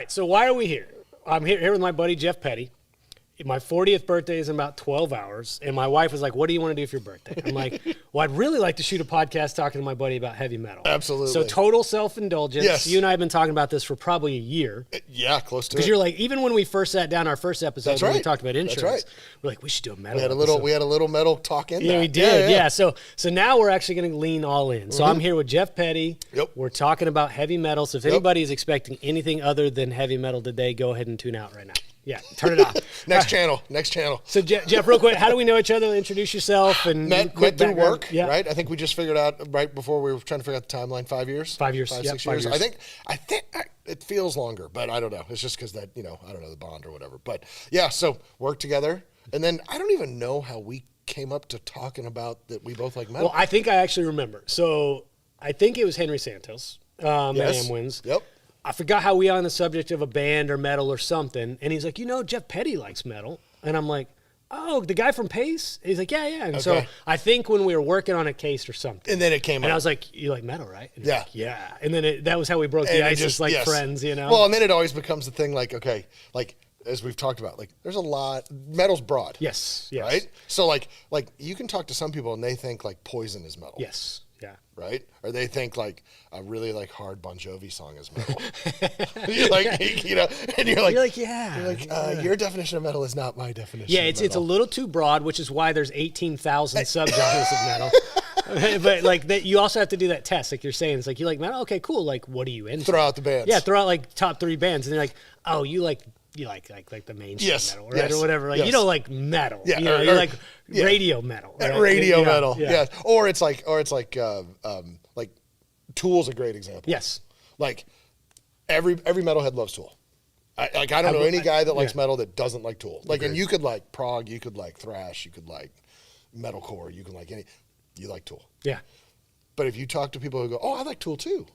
right, so why are we here? I'm here with my buddy Jeff Petty. My 40th birthday is in about 12 hours, and my wife was like, what do you want to do for your birthday? I'm like, well, I'd really like to shoot a podcast talking to my buddy about heavy metal. Absolutely. So total self-indulgence. Yes. You and I have been talking about this for probably a year. Yeah, close to it. Because you're like, even when we first sat down our first episode, That's when we right. talked about insurance, That's right. we're like, we should do a metal We had a little metal talk in there. Yeah, we did. Yeah. So now we're actually going to lean all in. So I'm here with Jeff Petty. Yep. We're talking about heavy metal. So if anybody is expecting anything other than heavy metal today, go ahead and tune out right now. Yeah, turn it off. Next channel. So Jeff, real quick, how do we know each other? Introduce yourself and met quick through background. work, Yeah. right? I think we just figured out right before we were trying to figure out the timeline. 5 years. 5 years. 5, Yep, 6 5 years. years. I think it feels longer, but I don't know. It's just because that I don't know the bond or whatever. But yeah, so work together, and then I don't even know how we came up to talking about that we both like metal. Well, I think I actually remember. So I think it was Henry Santos at Amwins. Yep. I forgot how we on the subject of a band or metal or something. And he's like, Jeff Petty likes metal. And I'm like, oh, the guy from Pace? He's like, yeah. And so I think when we were working on a case or something. And then it came up. And I was like, you like metal, right? And yeah. Like, yeah. And then that was how we broke the ice as friends, Well, and then it always becomes the thing like, okay, like as we've talked about, like there's a lot, metal's broad. Yes. Right? So like you can talk to some people and they think like Poison is metal. Yes. Yeah. Right? Or they think like a really like hard Bon Jovi song is metal. You're like, and you're like, your definition of metal is not my definition. Yeah, of it's a little too broad, which is why there's 18,000 subgenres of metal. But like that, you also have to do that test, like you're saying. It's like you like metal, okay, cool. Like, what are you into? Throw out the bands. Yeah, throw out like top 3 bands, and they're like, oh, you like the mainstream metal, right, or whatever. Like you don't like metal. Yeah, you like radio metal. Right? Radio metal. Yeah. Or it's like Tool's a great example. Yes. Like every metalhead loves Tool. I don't know any guy that likes metal that doesn't like Tool. Like, and you could like prog, you could like thrash, you could like metalcore, you can like you like Tool. Yeah. But if you talk to people who go, oh, I like Tool too.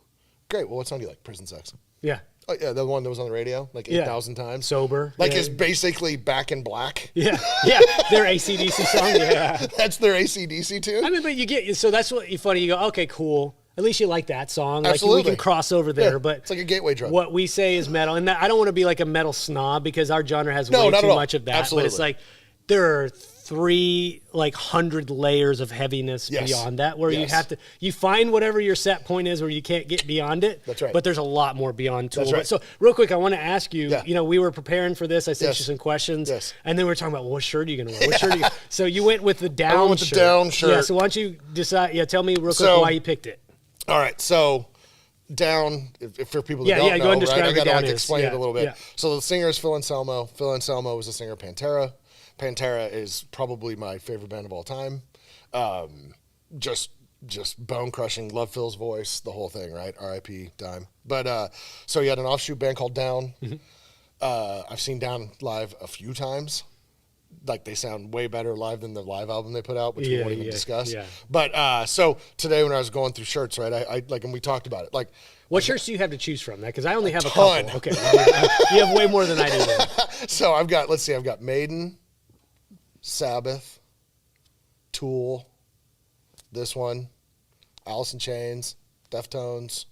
Great. Well, what song do you like? Prison Sex. Yeah. Oh, yeah, the one that was on the radio like 8,000 times. Sober. Like is basically Back in Black. Yeah. Their AC/DC song. Yeah. That's their AC/DC tune. I mean, but so that's what you funny. You go, okay, cool. At least you like that song. Absolutely. Like we can cross over there, but it's like a gateway drug. What we say is metal, and I don't want to be like a metal snob because our genre has way too much of that. Absolutely. But it's like there are 300 layers of heaviness beyond that, where you find whatever your set point is, where you can't get beyond it. That's right. But there's a lot more beyond Tool. That's right. So real quick, I want to ask you. We were preparing for this. I sent you some questions, and then we were talking about what shirt are you going to wear? What shirt are you? So you went with the down. I went with the down shirt. Yeah. So why don't you decide? Yeah, tell me real quick why you picked it. All right, so down, if for people that don't know, go and describe right? I got to down explain it a little bit. Yeah. So the singer is Phil Anselmo. Phil Anselmo was the singer of Pantera. Pantera is probably my favorite band of all time. Just bone crushing. Love Phil's voice, the whole thing, right? R.I.P. Dime. But so he had an offshoot band called Down. Mm-hmm. I've seen Down live a few times. Like they sound way better live than the live album they put out, which we won't even discuss. Yeah. But so today when I was going through shirts, right, I like, and we talked about it. Like, what shirts do you have to choose from? Because I only have a couple. Okay, you have way more than I do. So I've got Maiden, Sabbath, Tool, this one, Alice in Chains, Deftones.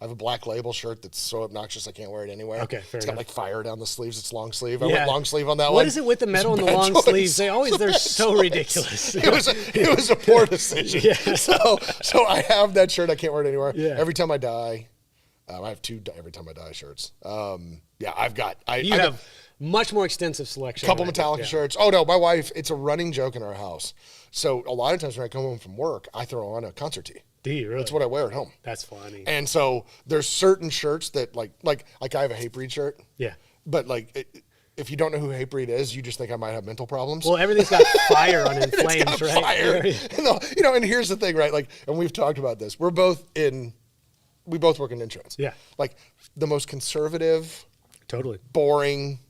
I have a Black Label shirt that's so obnoxious I can't wear it anywhere. Okay, fair It's enough. got like fire down the sleeves. It's long sleeve. I went long sleeve on that one. What is it with the metal and the long sleeves? They're so ridiculous. It was a poor decision. Yeah. So I have that shirt. I can't wear it anywhere. Yeah. Every Time I Die. I have 2 Every Time I Die shirts. I've got. You have much more extensive selection. Couple Metallica shirts. Oh no, my wife. It's a running joke in our house. So a lot of times when I come home from work, I throw on a concert tee. Do you really? That's what I wear at home. That's funny. And so there's certain shirts that like I have a Hatebreed shirt. Yeah. But like if you don't know who Hatebreed is, you just think I might have mental problems. Well, everything's got fire on in flames, right? Fire. And here's the thing, right? Like, and we've talked about this. We both work in insurance. Yeah. Like the most conservative, totally boring,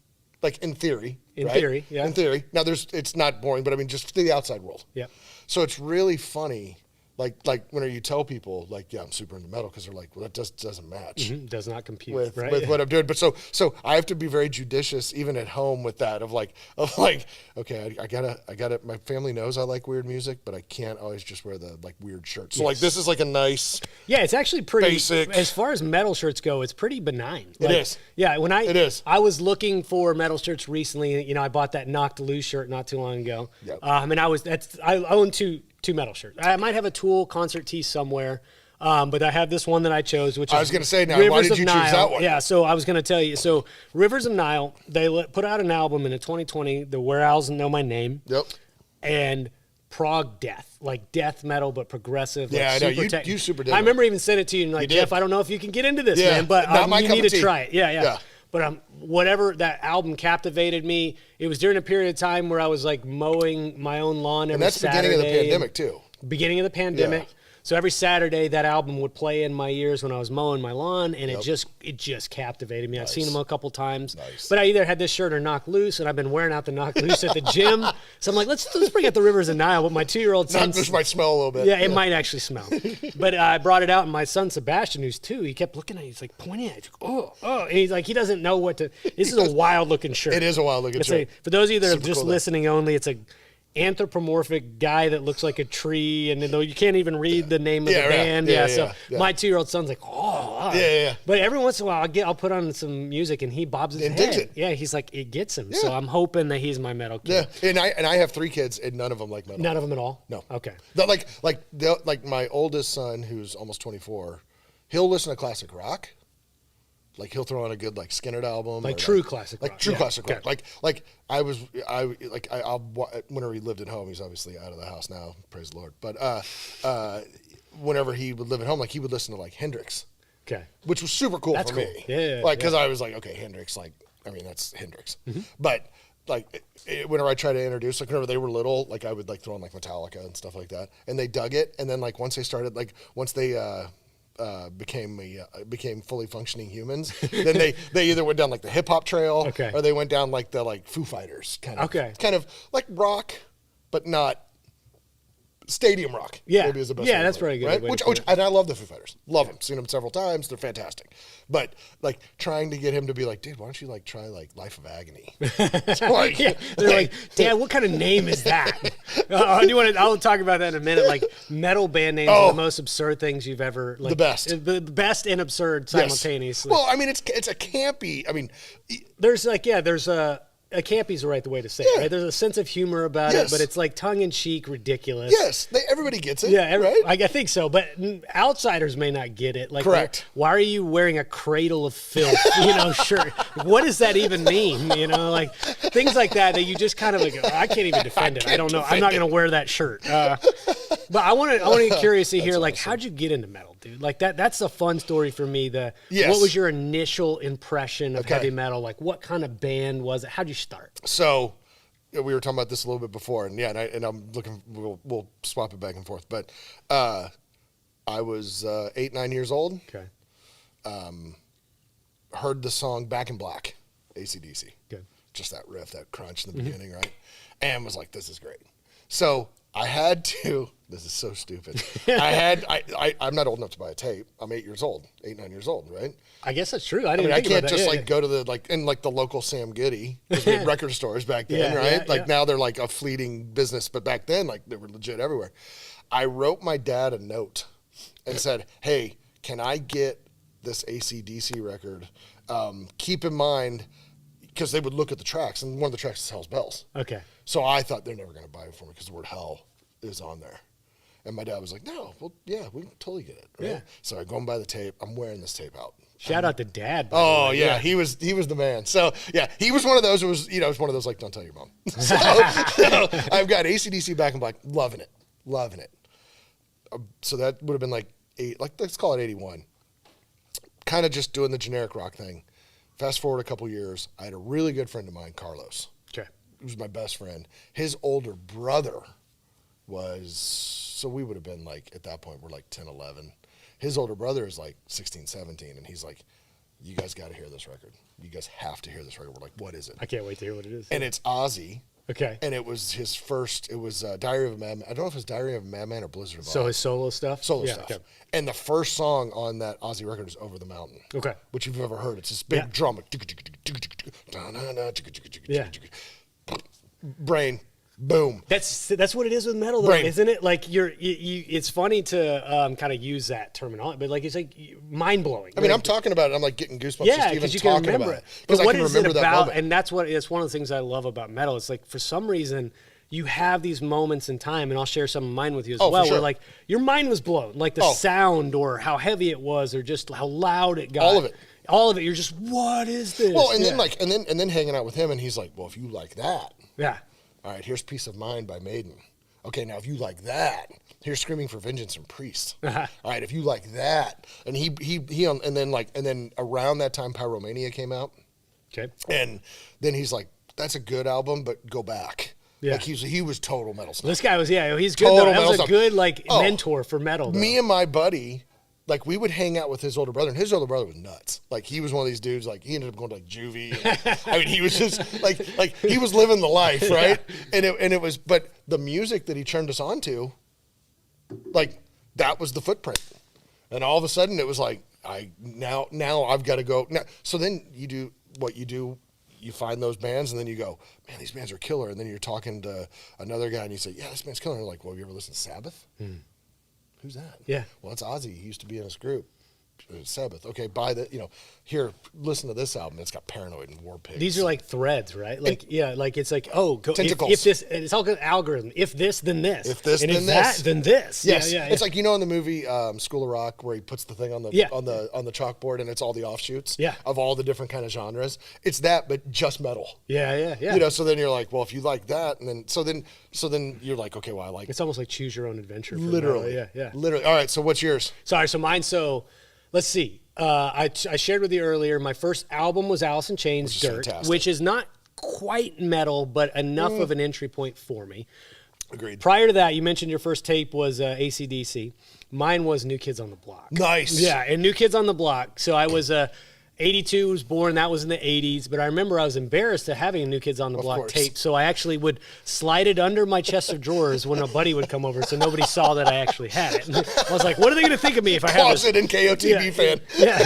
like in theory. In theory, yeah. In theory. Now it's not boring, but I mean just to the outside world. Yeah. So it's really funny like whenever you tell people like, yeah, I'm super into metal, because they're like, well, that just doesn't match Does not compute with right? with what I'm doing. But so I have to be very judicious even at home with that of like okay, I gotta my family knows I like weird music, but I can't always just wear the like weird shirts. So like this is like a nice it's actually pretty basic. As far as metal shirts go, it's pretty benign. It is. Yeah, when It is. I was looking for metal shirts recently. You know, I bought that Knocked Loose shirt not too long ago. Yep. And I own two metal shirts. I might have a Tool concert tee somewhere. But I have this one that I chose, which I was going to say, now, why did you choose that one? Yeah, so I was going to tell you. So Rivers of Nihil, they put out an album in 2020, The Where Owls Know My Name. Yep. And prog death, like death metal, but progressive. Yeah, like I know. You super did. I remember even sent it to you, and like, Jeff, I don't know if you can get into this, man, but you need to try it. Yeah. But whatever, that album captivated me. It was during a period of time where I was like mowing my own lawn every Saturday. And that's the beginning of the pandemic, too. Beginning of the pandemic. Yeah. So every Saturday, that album would play in my ears when I was mowing my lawn, and it just captivated me. I've seen them a couple times, but I either had this shirt or Knock Loose, and I've been wearing out the Knock Loose at the gym. So I'm like, let's bring out the Rivers of Nihil. But my 2-year-old son, this might smell a little bit. Yeah, it might actually smell. But I brought it out, and my son Sebastian, who's 2, he kept looking at it. He's like pointing at it. He's like, oh, and he's like, he doesn't know what to. This is a wild looking shirt. It is a wild looking shirt. For those of you that Super are just cool, listening only, it's a anthropomorphic guy that looks like a tree, and though you can't even read the name of the band, so my 2-year-old son's like, But every once in a while, I'll put on some music, and he bobs his head. Digs it. Yeah, he's like, it gets him. So I'm hoping that he's my metal kid. Yeah, and I have 3 kids, and none of them like metal. None of them at all. No. Okay. Like my oldest son, who's almost 24, he'll listen to classic rock. Like he'll throw on a good like Skinner album, like true classic rock. Like true classic rock. Like whenever he lived at home, he's obviously out of the house now, praise the Lord. But whenever he would live at home, like he would listen to like Hendrix. Okay. Which was super cool for me. Yeah. Like because I was like, okay, Hendrix, like I mean that's Hendrix. But like whenever I try to introduce, like whenever they were little, like I would like throw on like Metallica and stuff like that, and they dug it. And then like once they became fully functioning humans, then they either went down like the hip hop trail, or they went down like the like Foo Fighters kind of like rock, but not stadium rock. Maybe is the best way that's to very good. Right? Which and I love the Foo Fighters, love them, seen them several times, they're fantastic. But like trying to get him to be like, dude, why don't you like try like Life of Agony? Like, they're like, Dad, what kind of name is that? I'll talk about that in a minute. Like metal band names are the most absurd things you've ever. Like, the best and absurd simultaneously. Well, I mean, it's a campy. I mean, there's a campy's the right way to say it, right? There's a sense of humor about it, but it's like tongue-in-cheek, ridiculous. Yes, everybody gets it. Yeah, right? I think so, but outsiders may not get it. Like, correct. Why are you wearing a Cradle of Filth, shirt? What does that even mean? Like things like that you just kind of like, I can't even defend it. I don't know. I'm not going to wear that shirt. But I want to get curious to hear, like, how'd you get into metal, dude? Like that's a fun story for me. What was your initial impression of heavy metal? Like, what kind of band was it? How'd you start? So we were talking about this a little bit before, and I'm looking. We'll swap it back and forth. But I was 8, 9 years old. Okay. Heard the song "Back in Black," AC/DC. Good. Just that riff, that crunch in the beginning, right? And was like, "This is great." So I had to. This is so stupid. I'm not old enough to buy a tape. I'm 8 years old, 8, 9 years old, right? I guess that's true. I can't just go to the local Sam Goody, record stores back then, right? Now they're like a fleeting business, but back then, like they were legit everywhere. I wrote my dad a note and said, "Hey, can I get this AC/DC record? Keep in mind," because they would look at the tracks, and one of the tracks is Hell's Bells. Okay. So I thought they're never going to buy it for me because the word hell is on there. And my dad was like, "No, well, yeah, we can totally get it." Right? Yeah. So I go and buy the tape. I'm wearing this tape out. Shout out to Dad. Oh yeah, he was the man. So yeah, he was one of those. It was one of those like, don't tell your mom. So I've got AC/DC Back in Black, loving it. So that would have been like let's call it 81. Kind of just doing the generic rock thing. Fast forward a couple years, I had a really good friend of mine, Carlos. Okay. He was my best friend. His older brother so we would have been like, at that point, we're like 10, 11. His older brother is like 16, 17, and he's like, "You guys got to hear this record. You guys have to hear this record." We're like, "What is it?" I can't wait to hear what it is. And it's Ozzy, Okay. And it was his first. It was Diary of a Madman. I don't know if it was Diary of a Madman or Blizzard of So Ozz. his solo stuff? Solo Yeah, stuff. okay. And the first song on that Ozzy record is Over the Mountain. Okay. Which you've ever heard. It's this big drum. Yeah. Brain. Boom. That's what it is with metal, though, Brain. isn't it? Like it's funny to kind of use that terminology, but like it's like mind blowing. I mean, I'm talking about it. I'm like getting goosebumps Yeah, just even because you can talking remember about it. it. Because But I what can is remember it that about? moment. And it's one of the things I love about metal. It's like for some reason you have these moments in time, and I'll share some of mine with you as Oh, for well, sure. where like your mind was blown, like the sound or how heavy it was, or just how loud it got. All of it. All of it. You're just, what is this? Well, and then like, and then hanging out with him, and he's like, well, if you like that, yeah. all right, here's Peace of Mind by Maiden. Okay, now if you like that, here's Screaming for Vengeance from Priest. Uh-huh. All right, if you like that, and and then around that time, Pyromania came out, Okay. and then he's like, that's a good album, but go back. Yeah. Like he was total metal stuff. This guy was, he's good. Total Though. That metal was a stuff. good like Oh, mentor for metal. Though. Me and my buddy, like we would hang out with his older brother, and his older brother was nuts. Like he was one of these dudes. Like he ended up going to like juvie. And, I mean, he was just like he was living the life, right? Yeah. And it was, but the music that he turned us on to, like that was the footprint. And all of a sudden, it was like now I've got to go. Now, so then you do what you do. You find those bands, and then you go, man, these bands are killer. And then you're talking to another guy, and you say, yeah, this band's killer. And you're like, well, have you ever listened to Sabbath? Who's that? Yeah. Well, it's Ozzy. He used to be in this group. Sabbath. Okay, buy the, here, listen to this album. It's got Paranoid and War Pigs. These are like threads, right? Like, like it's like, go, Tentacles. if this, it's all good algorithm. If this, then this. If this, and then if this. that, then this. Yes. Yeah. It's like, in the movie School of Rock where he puts the thing on the on the chalkboard and it's all the offshoots of all the different kind of genres. It's that, but just metal. Yeah. So then you're like, well, if you like that, and then so then you're like, okay, well, I like It's almost like choose your own adventure. For literally. metal. Yeah. Literally. All right. So what's yours? Sorry. So mine. So let's see. I shared with you earlier, my first album was Alice in Chains' Dirt, fantastic. which is not quite metal, but enough of an entry point for me. Agreed. Prior to that, you mentioned your first tape was AC/DC. Mine was New Kids on the Block. Nice. Yeah, and New Kids on the Block. So I was 82 was born. That was in the 80s. But I remember I was embarrassed of having a New Kids on the Block course. tape. So I actually would slide it under my chest of drawers when a buddy would come over so nobody saw that I actually had it. And I was like, what are they going to think of me if I have this? Closet and KOTB fan. Yeah.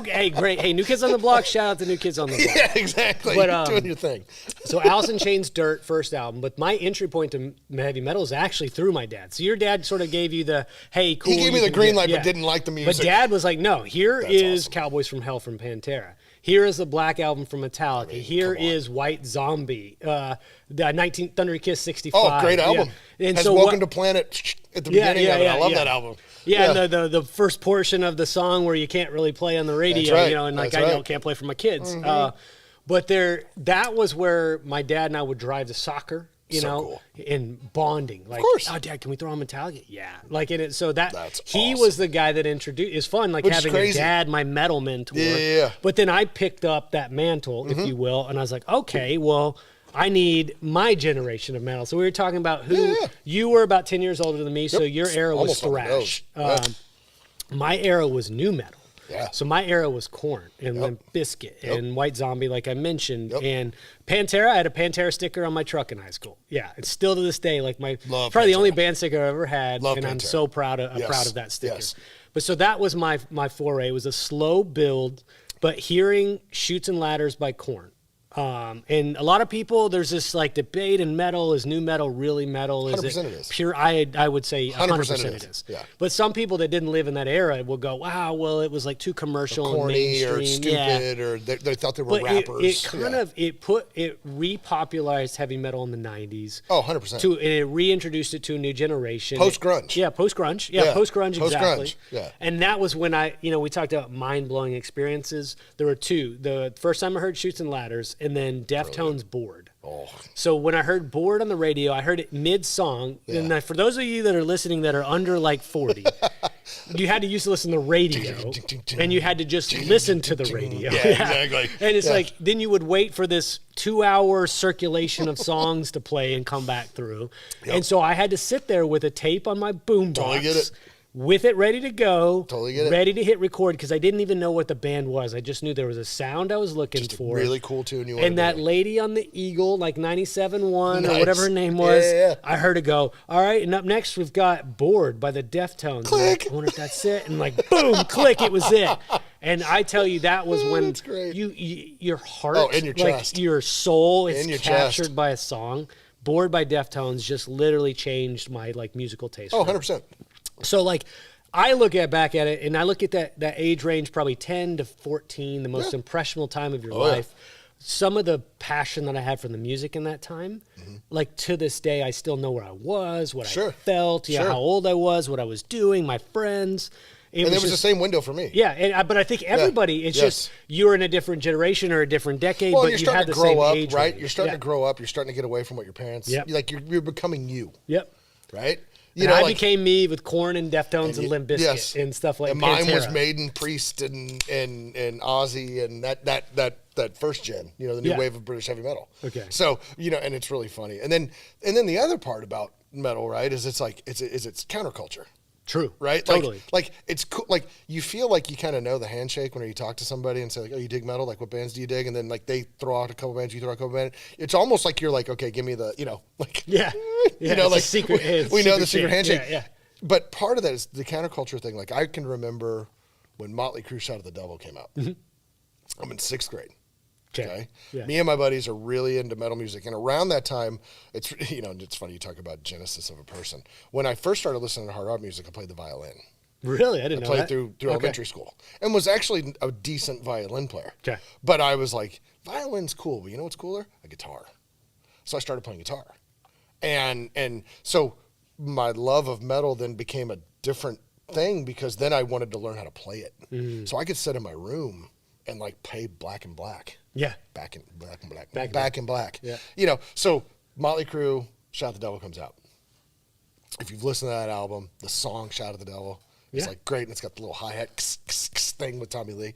Hey, great. Hey, New Kids on the Block. Shout out to New Kids on the Block. Yeah, exactly. But, You're doing your thing. So Alice in Chains' Dirt, first album. But my entry point to heavy metal is actually through my dad. So your dad sort of gave you the, hey, cool. He gave me the green light, but didn't like the music. But Dad was like, no, here That's is awesome. Cowboys from Hell from Pantera. Here is the Black Album from Metallica. Here is White Zombie. The 19 Thunder Kiss 65. Oh, great album. Yeah. And has so Welcome to Planet at the beginning of it. I love that album. Yeah, and the first portion of the song where you can't really play on the radio, That's right. and like That's right. can't play for my kids. But that was where my dad and I would drive to soccer. Cool. And bonding. Like, of course. oh, Dad, can we throw on Metallica? Yeah. Like, and so That's he awesome. was the guy that introduced. It's fun, like Which is having a crazy. dad, my metal mentor. Yeah. But then I picked up that mantle, if you will, and I was like, okay, well, I need my generation of metal. So we were talking about who you were about 10 years older than me, so your era was Almost on the thrash. nose. My era was new metal. Yeah. So my era was Korn and Limp Bizkit and White Zombie, like I mentioned, Yep. and Pantera. I had a Pantera sticker on my truck in high school. Yeah, it's still to this day like Love probably the Pantera. only band sticker I've ever had, Love and I'm Pantera. so proud of Yes. that sticker. Yes. But so that was my foray. It was a slow build, but hearing Chutes and Ladders by Korn. And a lot of people, there's this like debate in metal, is new metal really metal? Is 100% it it is. pure? I would say 100% it is. Yeah. But some people that didn't live in that era will go, wow, well, it was like too commercial and Corny mainstream. or stupid, or they thought they were But rappers. it repopularized heavy metal in the 90s. Oh, 100%. And it reintroduced it to a new generation. Post-grunge. Yeah, post-grunge. Yeah, Yeah, post-grunge, exactly. post-grunge, yeah. And that was when we talked about mind-blowing experiences. There were two. The first time I heard Chutes and Ladders, and then Deftones Bored. Oh. So when I heard Bored on the radio, I heard it mid-song. Yeah. And for those of you that are listening that are under like 40, you had to used to listen to the radio, and you had to just listen to the radio. Yeah, exactly. And it's like, then you would wait for this 2-hour circulation of songs to play and come back through. Yep. And so I had to sit there with a tape on my boombox. Totally get it. with it ready to go, Totally get it. ready to hit record, because I didn't even know what the band was. I just knew there was a sound I was looking Just a for. really cool tune you wanted And to that do. lady on the Eagle, like 97.1 Nice. or whatever her name was, Yeah. I heard it go, all right, and up next we've got Bored by the Deftones. Click. I wonder if that's it. And like, boom, click, it was it. And I tell you, that was when that's great. your heart, Oh, in your like chest. your soul is In your captured chest. by a song. Bored by Deftones just literally changed my like musical taste. Oh, forever. 100%. So like I look back at it and I look at that age range, probably 10 to 14, the most impressionable time of your life. Some of the passion that I had for the music in that time, like to this day, I still know where I was, what I felt, how old I was, what I was doing, my friends. And it was the same window for me. Yeah, but I think everybody, it's just you're in a different generation or a different decade, Well, but you're you starting had to the grow same up, age right? range. You're starting to grow up. You're starting to get away from what your parents. Yep. Like you're becoming you. Yep. Right. I became me with Korn and Deftones and Limp Bizkit and stuff like that. And mine was Pantera. Maiden, Priest, and Ozzy, and that first gen. You know, the new wave of British heavy metal. Okay. So and it's really funny. And then the other part about metal, right, is it's counterculture. True. Right? Totally. Like it's cool. Like you feel like you kind of know the handshake when you talk to somebody and say like, oh, you dig metal? Like what bands do you dig? And then like they throw out a couple bands, you throw out a couple bands. It's almost like you're like, okay, give me the, like, yeah, like a secret, we know the secret handshake. Yeah. But part of that is the counterculture thing. Like I can remember when Motley Crue Shout at the Devil came out. I'm in 6th grade. Okay. Yeah. Me and my buddies are really into metal music. And around that time, it's funny you talk about genesis of a person. When I first started listening to hard rock music, I played the violin. Really? I didn't know played that. through elementary school and was actually a decent violin player. Okay. But I was like, violin's cool, but you know what's cooler? A guitar. So I started playing guitar. And so my love of metal then became a different thing because then I wanted to learn how to play it. So I could sit in my room and like play Black and Black. Yeah. Back in Black and Black. Back in Black. Yeah. So Motley Crue, Shout at the Devil comes out. If you've listened to that album, the song Shout at the Devil, it's like great, and it's got the little hi-hat thing with Tommy Lee.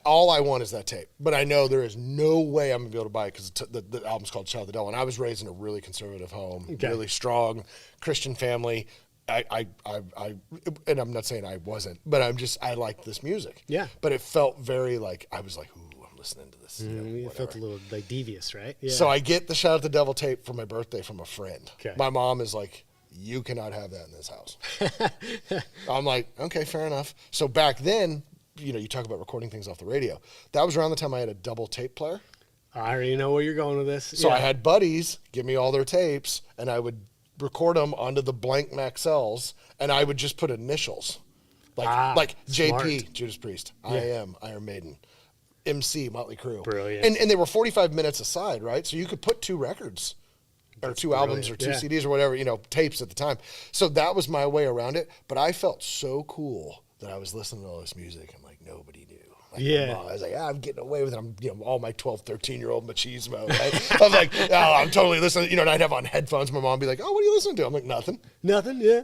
All I want is that tape, but I know there is no way I'm gonna be able to buy it because the album's called Shout at the Devil, and I was raised in a really conservative home, really strong Christian family. And I'm not saying I wasn't, but I liked this music. Yeah. But it felt very like I was like, ooh, I'm listening to this. It felt a little like devious, right? Yeah. So I get the Shout at the Devil tape for my birthday from a friend. Okay. My mom is like, you cannot have that in this house. I'm like, okay, fair enough. So back then, you talk about recording things off the radio. That was around the time I had a double tape player. I already know where you're going with this. So I had buddies give me all their tapes, and I would record them onto the blank Maxells, and I would just put initials. Like smart. JP, Judas Priest, IAM, Iron Maiden, MC, Motley Crue. Brilliant. And they were 45 minutes aside, right? So you could put 2 records or 2 albums or 2 CDs or whatever, tapes at the time. So that was my way around it. But I felt so cool that I was listening to all this music. I'm like, nobody knew. Like, I was like, I'm getting away with it. I'm, all my 12, 13-year-old machismo, right? I'm like, oh, I'm totally listening. And I'd have on headphones. My mom would be like, oh, what are you listening to? I'm like, nothing. Nothing, yeah.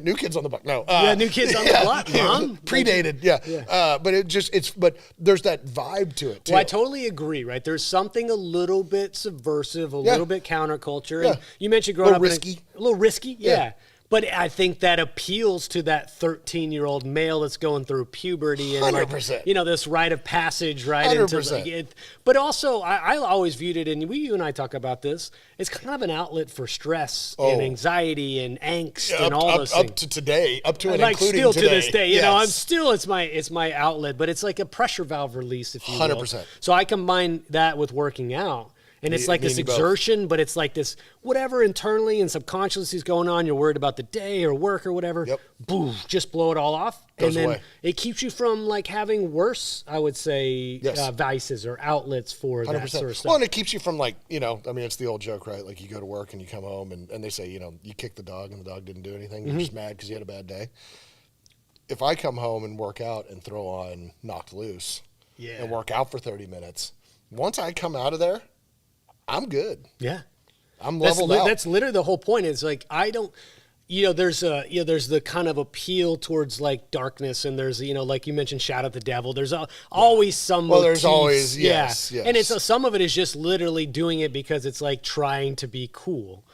New Kids on the Block. No. New Kids on the Block, Mom. Predated, but but there's that vibe to it, too. Well, I totally agree, right? There's something a little bit subversive, a little bit counterculture. And you mentioned growing up risky. A little risky, But I think that appeals to that 13-year-old male that's going through puberty and 100%. This rite of passage, right? 100%. But also, I always viewed it, and you and I talk about this. It's kind of an outlet for stress and anxiety and angst and all those things. Up to today, up to and like including still today. To this day, I'm still it's my outlet, but it's like a pressure valve release, if you will. 100%. So I combine that with working out. And it's like this exertion, but it's like this whatever internally and subconsciously is going on. You're worried about the day or work or whatever. Yep. Boom, just blow it all off. Goes and then away. it keeps you from like having worse, I would say, vices or outlets for 100%. that sort of stuff. Well, and it keeps you from it's the old joke, right? Like you go to work and you come home and they say, you kicked the dog and the dog didn't do anything. You're just mad because you had a bad day. If I come home and work out and throw on Knocked Loose and work out for 30 minutes, once I come out of there, I'm good. Yeah. I'm leveled out. That's literally the whole point. It's like, I don't, there's the kind of appeal towards like darkness, and there's, like you mentioned, Shout at the Devil. There's always some Well, there's motifs. always, yes. And it's some of it is just literally doing it because it's like trying to be cool.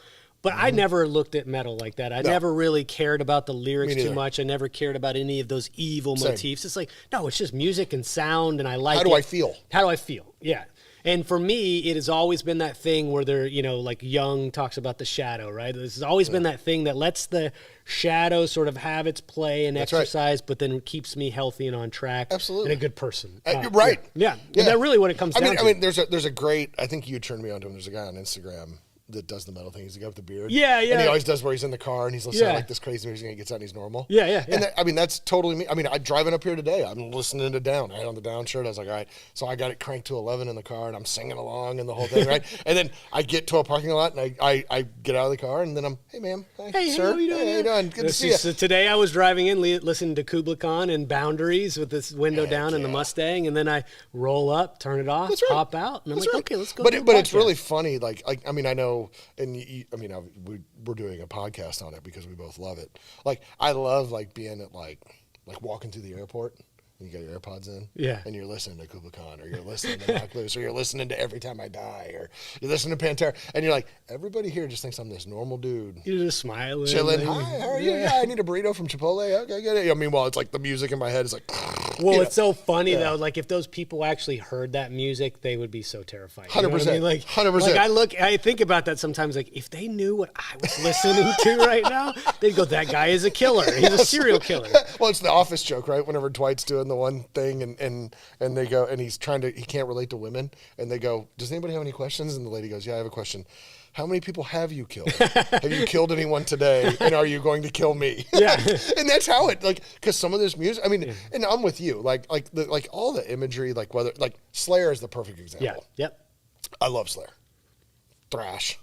But I never looked at metal like that. I never really cared about the lyrics Me too neither. much. I never cared about any of those evil motifs. It's like, no, it's just music and sound, and I like it. How do I feel? How do I feel? Yeah. And for me, it has always been that thing where they're, you know, like Jung talks about the shadow, right? This has always been that thing that lets the shadow sort of have its play and exercise, but then keeps me healthy and on track. Absolutely. And a good person. Right. Yeah. And that's really what it comes down to. I mean, there's a great, I think you turned me on to him. There's a guy on Instagram that does the metal thing. He's the guy with the beard. Yeah, yeah. And he always does where he's in the car and he's listening to Yeah. like this crazy music and he gets out and he's normal. Yeah, yeah, yeah. And that, I mean, that's totally me. I mean, I'm driving up here today. I'm listening to Down. I had on the Down shirt. I was like, all right. So I got it cranked to 11 in the car and I'm singing along and the whole thing, right? And then I get to a parking lot and I get out of the car and then I'm, hey, ma'am. Hey, sir. how you doing? Hey, how you doing? Good to see you. So today I was driving in, listening to Kubla Khan and Boundaries with this window down in the Mustang, and then I roll up, turn it off, That's right. hop out, and I'm That's like, right. okay, let's go. But do a but it's podcast. really funny. Like I mean, I know, and we're doing a podcast on it because we both love it. Like I love like being at like walking through the airport. And you got your AirPods in, Yeah. and you're listening to Kubla Khan, or you're listening to Knock Loose, or you're listening to Every Time I Die, or you're listening to Pantera, and you're like, everybody here just thinks I'm this normal dude. You're just smiling, Chilling. like, Hi, how are you? Yeah, I need a burrito from Chipotle. Okay, get it. I mean, well, it's like the music in my head is like. Well, you know. it's so funny though. Like if those people actually heard that music, they would be so terrified. You know what I 100%. mean? Like 100%. Like I think about that sometimes. Like if they knew what I was listening to right now, they'd go, "That guy is a killer. He's a serial killer." Well, it's the Office joke, right? Whenever Dwight's doing the one thing and they go, and he can't relate to women, and they go, does anybody have any questions? And the lady goes, yeah, I have a question. How many people have you killed? Have you killed anyone today? And are you going to kill me? Yeah. And that's how it, like, because some of this music, I mean, and I'm with you, like all the imagery, like whether, like Slayer is the perfect example. Yeah. Yep. I love Slayer. Thrash,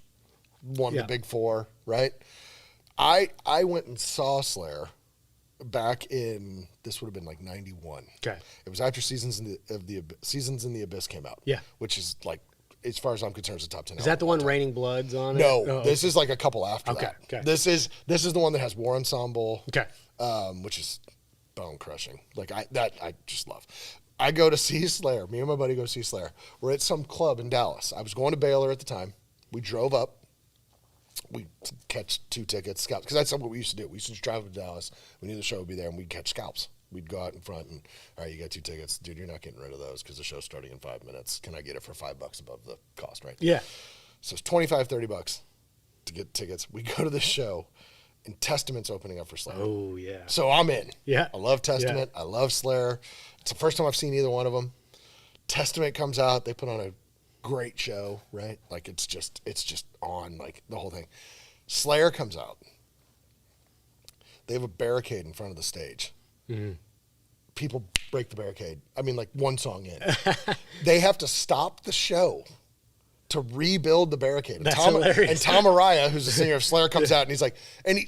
one of Yeah. the big four, right? I went and saw Slayer back in, this would have been like 91. Okay. It was after Seasons in the Abyss came out. Yeah. Which is like, as far as I'm concerned, it's a top 10. Is that the one Raining Blood's on it? No, Oh, this is like a couple after Okay, that. okay. This is the one that has War Ensemble. Okay. Which is bone crushing. Like I just love. I go to see Slayer. Me and my buddy go see Slayer. We're at some club in Dallas. I was going to Baylor at the time. We drove up. We catch 2 tickets, scalps, because that's what we used to do. We used to just drive to Dallas. We knew the show would be there, and we'd catch scalps. We'd go out in front and, all right, you got 2 tickets. Dude, you're not getting rid of those because the show's starting in 5 minutes. Can I get it for $5 above the cost, right? Yeah. So it's $25-$30 to get tickets. We go to the show, and Testament's opening up for Slayer. Oh yeah. So I'm in. Yeah. I love Testament. I love Slayer. It's the first time I've seen either one of them. Testament comes out. They put on a great show, right? Like it's just on, like the whole thing. Slayer comes out. They have a barricade in front of the stage. Mm-hmm. People break the barricade. I mean, like one song in. They have to stop the show to rebuild the barricade. And That's Tom, hilarious. and Tom Araya, who's the singer of Slayer, comes out and he's like,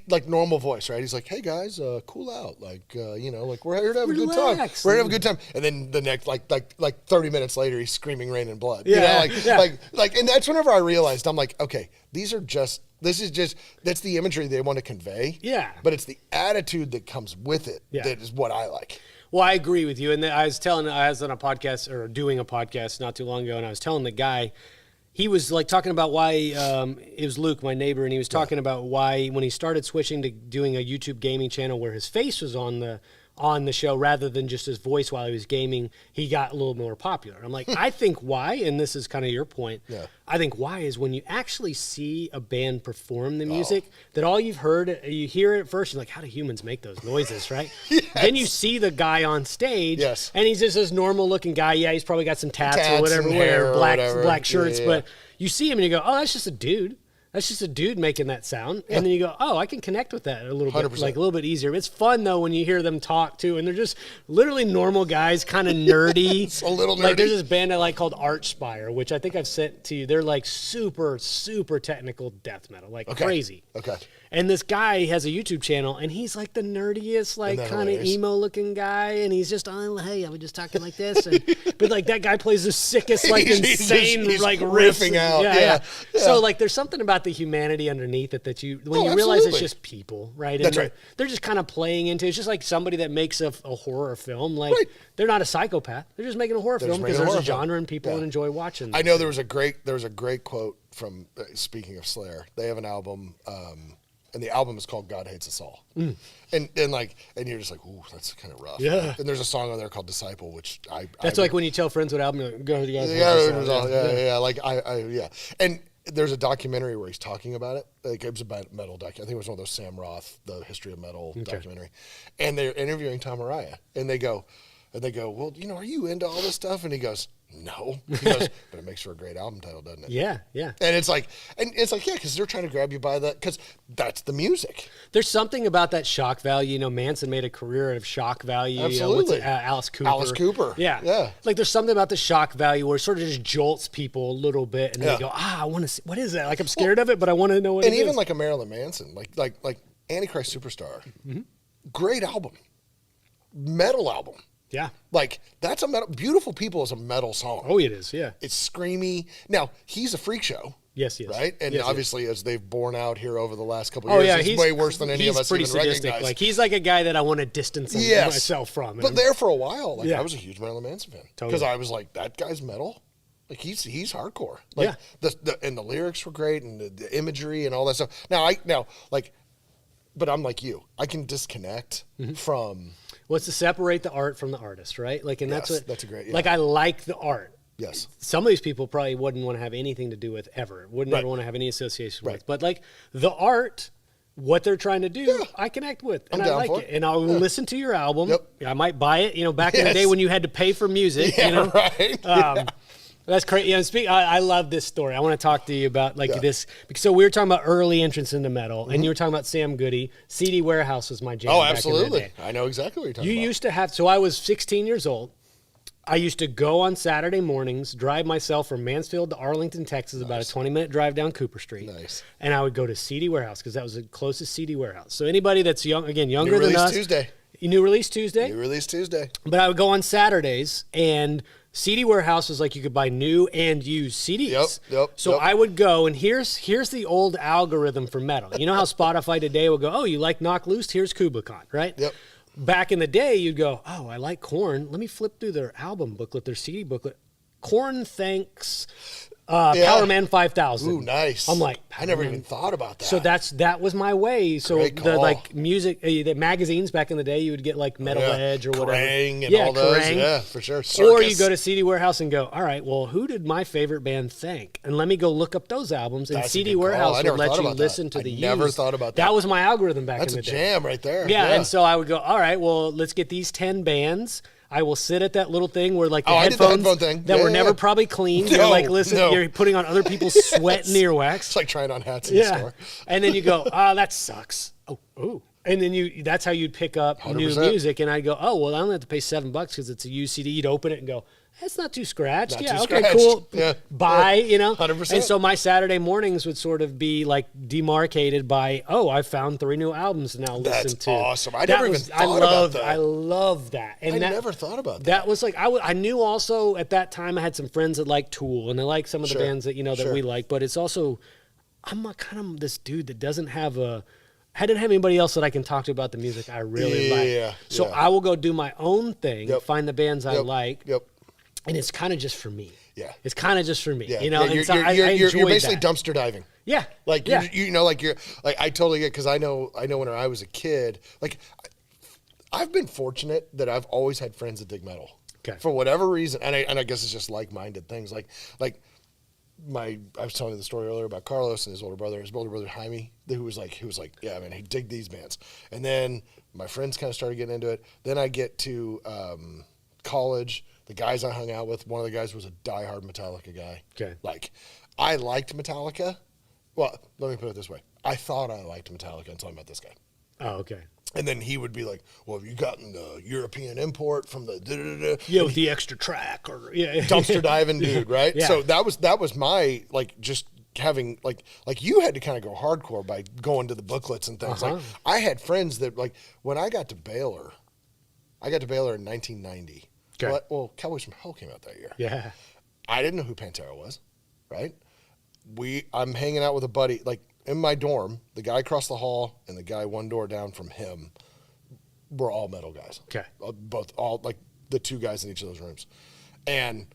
like normal voice, right? He's like, hey guys, cool out. Like, like we're here to have a good time. Relax. We're here to have a good time. And then the next, like 30 minutes later, he's screaming rain and blood. Yeah, Like, and that's whenever I realized, I'm like, okay, that's the imagery they want to convey. Yeah. But it's the attitude that comes with it Yeah. that is what I like. Well, I agree with you. And I was on a podcast or doing a podcast not too long ago, and I was telling the guy, he was like talking about why it was Luke, my neighbor, and he was talking about why when he started switching to doing a YouTube gaming channel where his face was on the show rather than just his voice while he was gaming, he got a little more popular. I'm like, I think why, and this is kind of your point, I think why is when you actually see a band perform the music, that all you've heard, you hear it first, you're like, how do humans make those noises, right? Yes. Then you see the guy on stage, Yes. and he's just this normal looking guy. Yeah, he's probably got some tats or Tats whatever, and hair or whatever. black shirts, Yeah. but you see him and you go, oh, that's just a dude. That's just a dude making that sound. And then you go, oh, I can connect with that a little bit, 100%. like a little bit easier. It's fun, though, when you hear them talk, too. And they're just literally normal guys, kind of nerdy. It's a little Like, nerdy. there's this band I like called Archspire, which I think I've sent to you. They're like super, super technical death metal, like crazy. Okay. And this guy has a YouTube channel, and he's like the nerdiest, like that kind of hilarious? emo-looking guy, and he's just, oh, hey, I was just talking like this, and, but like that guy plays the sickest, like He's insane, just like riffs, riffing out. yeah. So like, there's something about about the humanity underneath it that when you realize it's absolutely. just people, right? And That's right. They're just kind of playing into it's just like somebody that makes a horror film. Like Right. they're not a psychopath. They're just making a horror film just because making a there's a horror film. genre and people Yeah. enjoy watching. I know there was a great quote from speaking of Slayer. They have an album, and the album is called "God Hates Us All," and you're just like, ooh, that's kind of rough. Yeah. And there's a song on there called "Disciple," which That's like when you tell friends what album you're like, go. Yeah. And there's a documentary where he's talking about it. Like it was about metal I think it was one of those Sam Roth, the history of metal documentary. And they're interviewing Tom Araya, and they go, well, are you into all this stuff? And he goes, no. He goes, but it makes for a great album title, doesn't it? Yeah. And it's like, yeah, because they're trying to grab you by because that's the music. There's something about that shock value. Manson made a career out of shock value. Absolutely. Alice Cooper. Alice Cooper. Yeah. Like there's something about the shock value where it sort of just jolts people a little bit, and they go, I want to see what is that? Like I'm scared of it, but I want to know what it is. And even like a Marilyn Manson, like Antichrist Superstar, great album, metal album. Yeah. Like that's a metal. Beautiful People is a metal song. Oh, it is. Yeah. It's screamy. Now he's a freak show. Yes, he is. Right, and yes, obviously, as they've borne out here over the last couple of years, he's way worse than any of us even recognize. Like he's like a guy that I want to distance myself from. But there for a while, I was a huge Marilyn Manson fan because Totally. I was like, that guy's metal. Like he's hardcore. Like the lyrics were great and the imagery and all that stuff. But I'm like you. I can disconnect from. Well, it's to separate the art from the artist, right? Like, and that's a great. Yeah. Like I like the art. Yes. Some of these people probably wouldn't want to have anything to do with ever. Wouldn't ever want to have any association with. But like the art, what they're trying to do, I connect with, and I like it. And I'll listen to your album. Yep. I might buy it. Back in the day when you had to pay for music. Right. That's crazy. I love this story. I want to talk to you about this. So we were talking about early entrance into metal, and you were talking about Sam Goody. CD Warehouse was my jam. Oh, back absolutely. in the day. I know exactly what you're talking about. You used to have. So I was 16 years old. I used to go on Saturday mornings, drive myself from Mansfield to Arlington, Texas, about a 20-minute drive down Cooper Street. Nice. And I would go to CD Warehouse because that was the closest CD Warehouse. So anybody that's younger than us. New Release Tuesday. New Release Tuesday. But I would go on Saturdays, and CD Warehouse was like you could buy new and used CDs. So I would go, and here's the old algorithm for metal. You know how Spotify today will go, oh, you like Knock Loose? Here's Kublai, right? Yep. Back in the day, you'd go, oh, I like Korn. Let me flip through their album booklet, their CD booklet. Korn thanks Power Man 5000. Ooh, nice. I'm like, I never even thought about that. So that was my way. So the music, the magazines back in the day, you would get like MetalHeads or whatever. Kerrang and all those. Kerrang. Yeah, for sure. Circus. Or you go to CD Warehouse and go, all right, well, who did my favorite band thank? And let me go look up those albums. And CD Warehouse would let you listen to the used. Never thought about that. That was my algorithm back in the day. That's a jam right there. Yeah, and so I would go, all right, well, let's get these 10 bands. I will sit at that little thing where like the headphones that were never probably cleaned. You're like, listen, you're putting on other people's sweat and earwax. It's like trying on hats in the store. And then you go, that sucks. Oh. And then that's how you'd pick up 100%. New music. And I'd go, oh, well, I only have to pay $7 because it's a used CD. You'd open it and go, that's not too scratched. Cool. Yeah. Buy, 100%. And so my Saturday mornings would sort of be like demarcated by, I found 3 new albums to now listen to. That's awesome. I never even thought about that. I love that. And I never thought about that. That was like, I knew also at that time I had some friends that liked Tool and they like some of the bands that, that we like, but it's also, I'm kind of this dude that doesn't have I didn't have anybody else that I can talk to about the music I really like. So I will go do my own thing, find the bands I like. And it's kind of just for me. Yeah. It's kind of just for me. Yeah. And so I you're basically that. dumpster diving. Yeah. Like, I totally get, because I know when I was a kid, like, I've been fortunate that I've always had friends that dig metal. Okay. For whatever reason. And I guess it's just like-minded things. Like, I was telling you the story earlier about Carlos and his older brother Jaime, who was like, yeah, man, he dig these bands. And then my friends kind of started getting into it. Then I get to college. The guys I hung out with, one of the guys was a diehard Metallica guy. Okay. Like, I liked Metallica. Well, let me put it this way. I thought I liked Metallica until I met this guy. Oh, okay. And then he would be like, well, have you gotten the European import from the da-da-da-da? Yeah, with the extra track or dumpster diving dude, right? Yeah. So that was my, like, just having, like you had to kind of go hardcore by going to the booklets and things. Like, I had friends that, like, when I got to Baylor in 1990. Okay. Well, Cowboys from Hell came out that year. Yeah. I didn't know who Pantera was, right? I'm hanging out with a buddy, like in my dorm, the guy across the hall and the guy one door down from him were all metal guys. Okay. All like the two guys in each of those rooms. And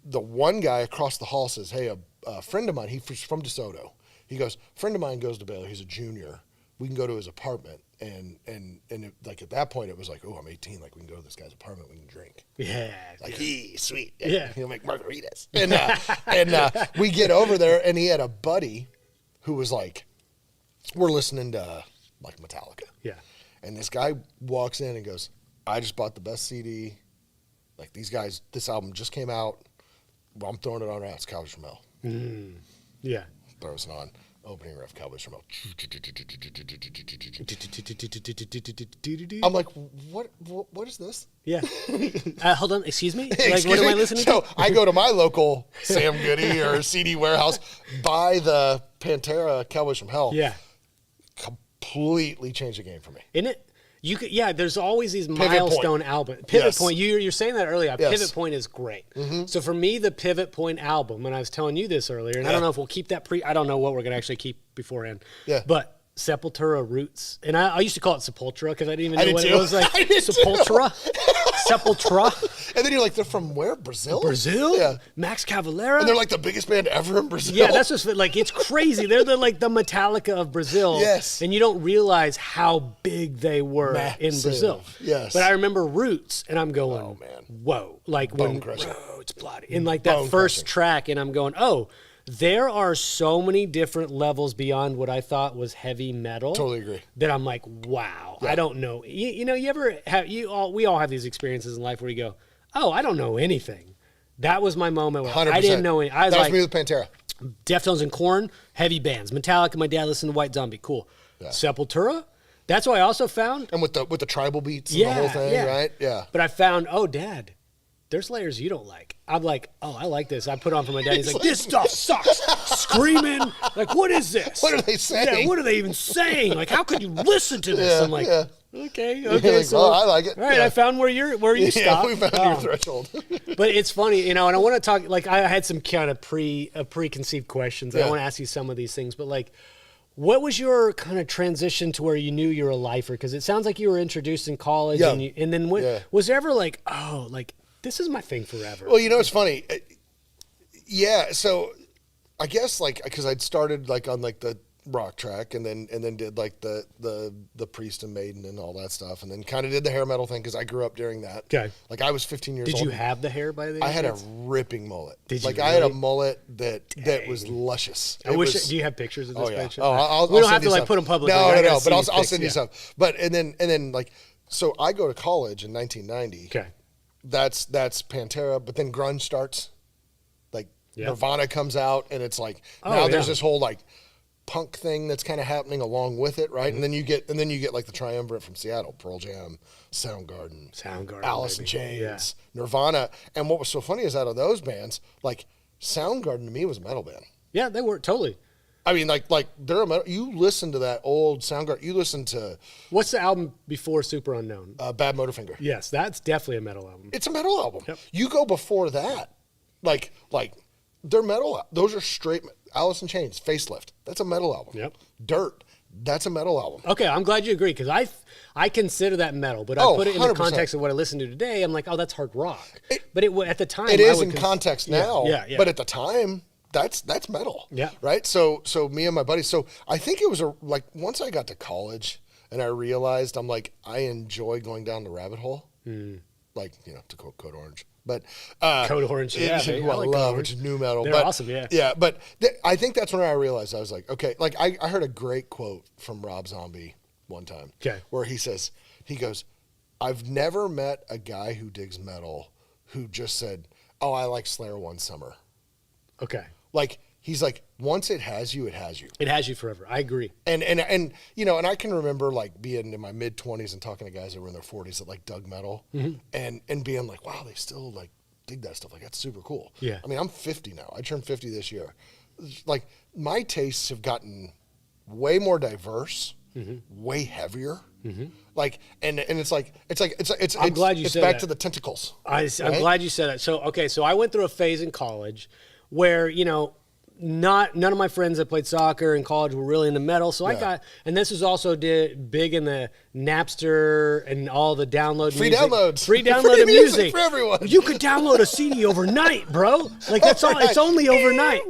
the one guy across the hall says, hey, a friend of mine, he's from DeSoto. He goes, friend of mine goes to Baylor. He's a junior. We can go to his apartment. And it, like at that point, it was like, oh, I'm 18. Like we can go to this guy's apartment. We can drink. Yeah. Like, sweet. Yeah. He'll make margaritas. And we get over there, and he had a buddy who was like, we're listening to like Metallica. Yeah. And this guy walks in and goes, I just bought the best CD. Like these guys, this album just came out. Well, I'm throwing it on right. It's Cowboys from Hell. Yeah. Throws it on. Opening riff, Cowboys from Hell. I'm like, what is this? Yeah. Hold on. Excuse me? Like, what am I listening to? So I go to my local Sam Goody or CD warehouse, buy the Pantera Cowboys from Hell. Yeah. Completely changed the game for me. Isn't it? You could, yeah, there's always these milestone albums. Pivot Point, you're saying that earlier. Yes. Pivot Point is great. So for me, the Pivot Point album, and I was telling you this earlier, and I don't know if we'll keep that I don't know what we're going to actually keep beforehand. Yeah. But Sepultura Roots, and I used to call it Sepultura because I didn't even know what too. it was like. Sepultura? Sepultura? And then you're like, they're from where? Brazil? Brazil? Yeah. Max Cavalera? And they're like the biggest band ever in Brazil. Yeah, that's just like, it's crazy. They're like the Metallica of Brazil. Yes. And you don't realize how big they were in Brazil. Yes. But I remember Roots, and I'm going, Oh, man. whoa. Like Bone when crushing. Roots bloody. And like that first track, and I'm going, oh, there are so many different levels beyond what I thought was heavy metal. Totally agree. That I'm like, wow, I don't know. You know, you ever have, we all have these experiences in life where you go, oh, I don't know anything. That was my moment where 100%. I didn't know anything. I was that like, was me with Pantera. Deftones and Korn, heavy bands. Metallica, my dad listened to White Zombie, cool. Yeah. Sepultura, that's what I also found. And with the tribal beats and the whole thing, right? Yeah. But I found, oh, Dad, there's layers you don't like. I'm like, oh, I like this. I put on for my dad. He's like, this stuff sucks. Screaming. Like, what is this? What are they saying? Yeah, what are they even saying? Like, how could you listen to this? I'm like, okay. Like, So, well, I like it. All right, I found where you stopped. We found your threshold. But it's funny, you know, and I want to talk, like, I had some kind of preconceived questions. I want to ask you some of these things, but like, what was your kind of transition to where you knew you were a lifer? Because it sounds like you were introduced in college, and then was there ever like, oh, like, this is my thing forever? Well, you know, it's funny. Yeah, so I guess like because I'd started like on like the rock track and then did like the Priest and Maiden and all that stuff, and then kind of did the hair metal thing because I grew up during that. Okay. Like I was 15 years old. Did you have the hair by then? I had a ripping mullet. Did you like I had a really? mullet that was luscious. I wish. Do you have pictures of this? Oh yeah. picture? Oh, I'll we don't send have to you like some. put them publicly. No. But I'll send you some. But and then like so I go to college in 1990. Okay. That's Pantera, but then grunge starts. Like Nirvana comes out, and it's like now there's this whole like punk thing that's kind of happening along with it, right? And then you get like the triumvirate from Seattle: Pearl Jam, Soundgarden, Alice in Chains, Nirvana. And what was so funny is out of those bands, like Soundgarden to me was a metal band. Yeah, they were totally. I mean, like they're a metal. You listen to that old Soundgarden. You listen to what's the album before Super Unknown? Bad Motorfinger. Yes, that's definitely a metal album. It's a metal album. Yep. You go before that, like they're metal. Those are straight. Alice in Chains, Facelift. That's a metal album. Yep. Dirt. That's a metal album. Okay, I'm glad you agree because I consider that metal, but I put it in the context of what I listen to today. I'm like, oh, that's hard rock. But at the time, it is in context now. Yeah. But at the time, that's metal. Yeah. Right. So me and my buddies. So I think it was like once I got to college and I realized I'm like I enjoy going down the rabbit hole. Like to quote Code Orange. But Code Orange, who I love, which is new metal. They're awesome, yeah. Yeah, but I think that's when I realized I was like, okay, like I heard a great quote from Rob Zombie one time, where he goes, I've never met a guy who digs metal who just said, oh, I like Slayer one summer. Okay. Like he's like, once it has you, it has you. It has you forever. I agree. And and I can remember like being in my mid 20s and talking to guys that were in their 40s that like dug metal, and being like, wow, they still like dig that stuff. Like that's super cool. Yeah. I mean, I'm 50 now. I turned 50 this year. Like my tastes have gotten way more diverse, way heavier. Like and it's I'm glad you it's said back that. to the tentacles. I'm glad you said that. So I went through a phase in college where none of my friends that played soccer in college were really into metal, so I got, and this was also big in the Napster and all the Free music. downloads. Free download Free of music for everyone. You could download a CD overnight, bro. Like that's all. It's only overnight.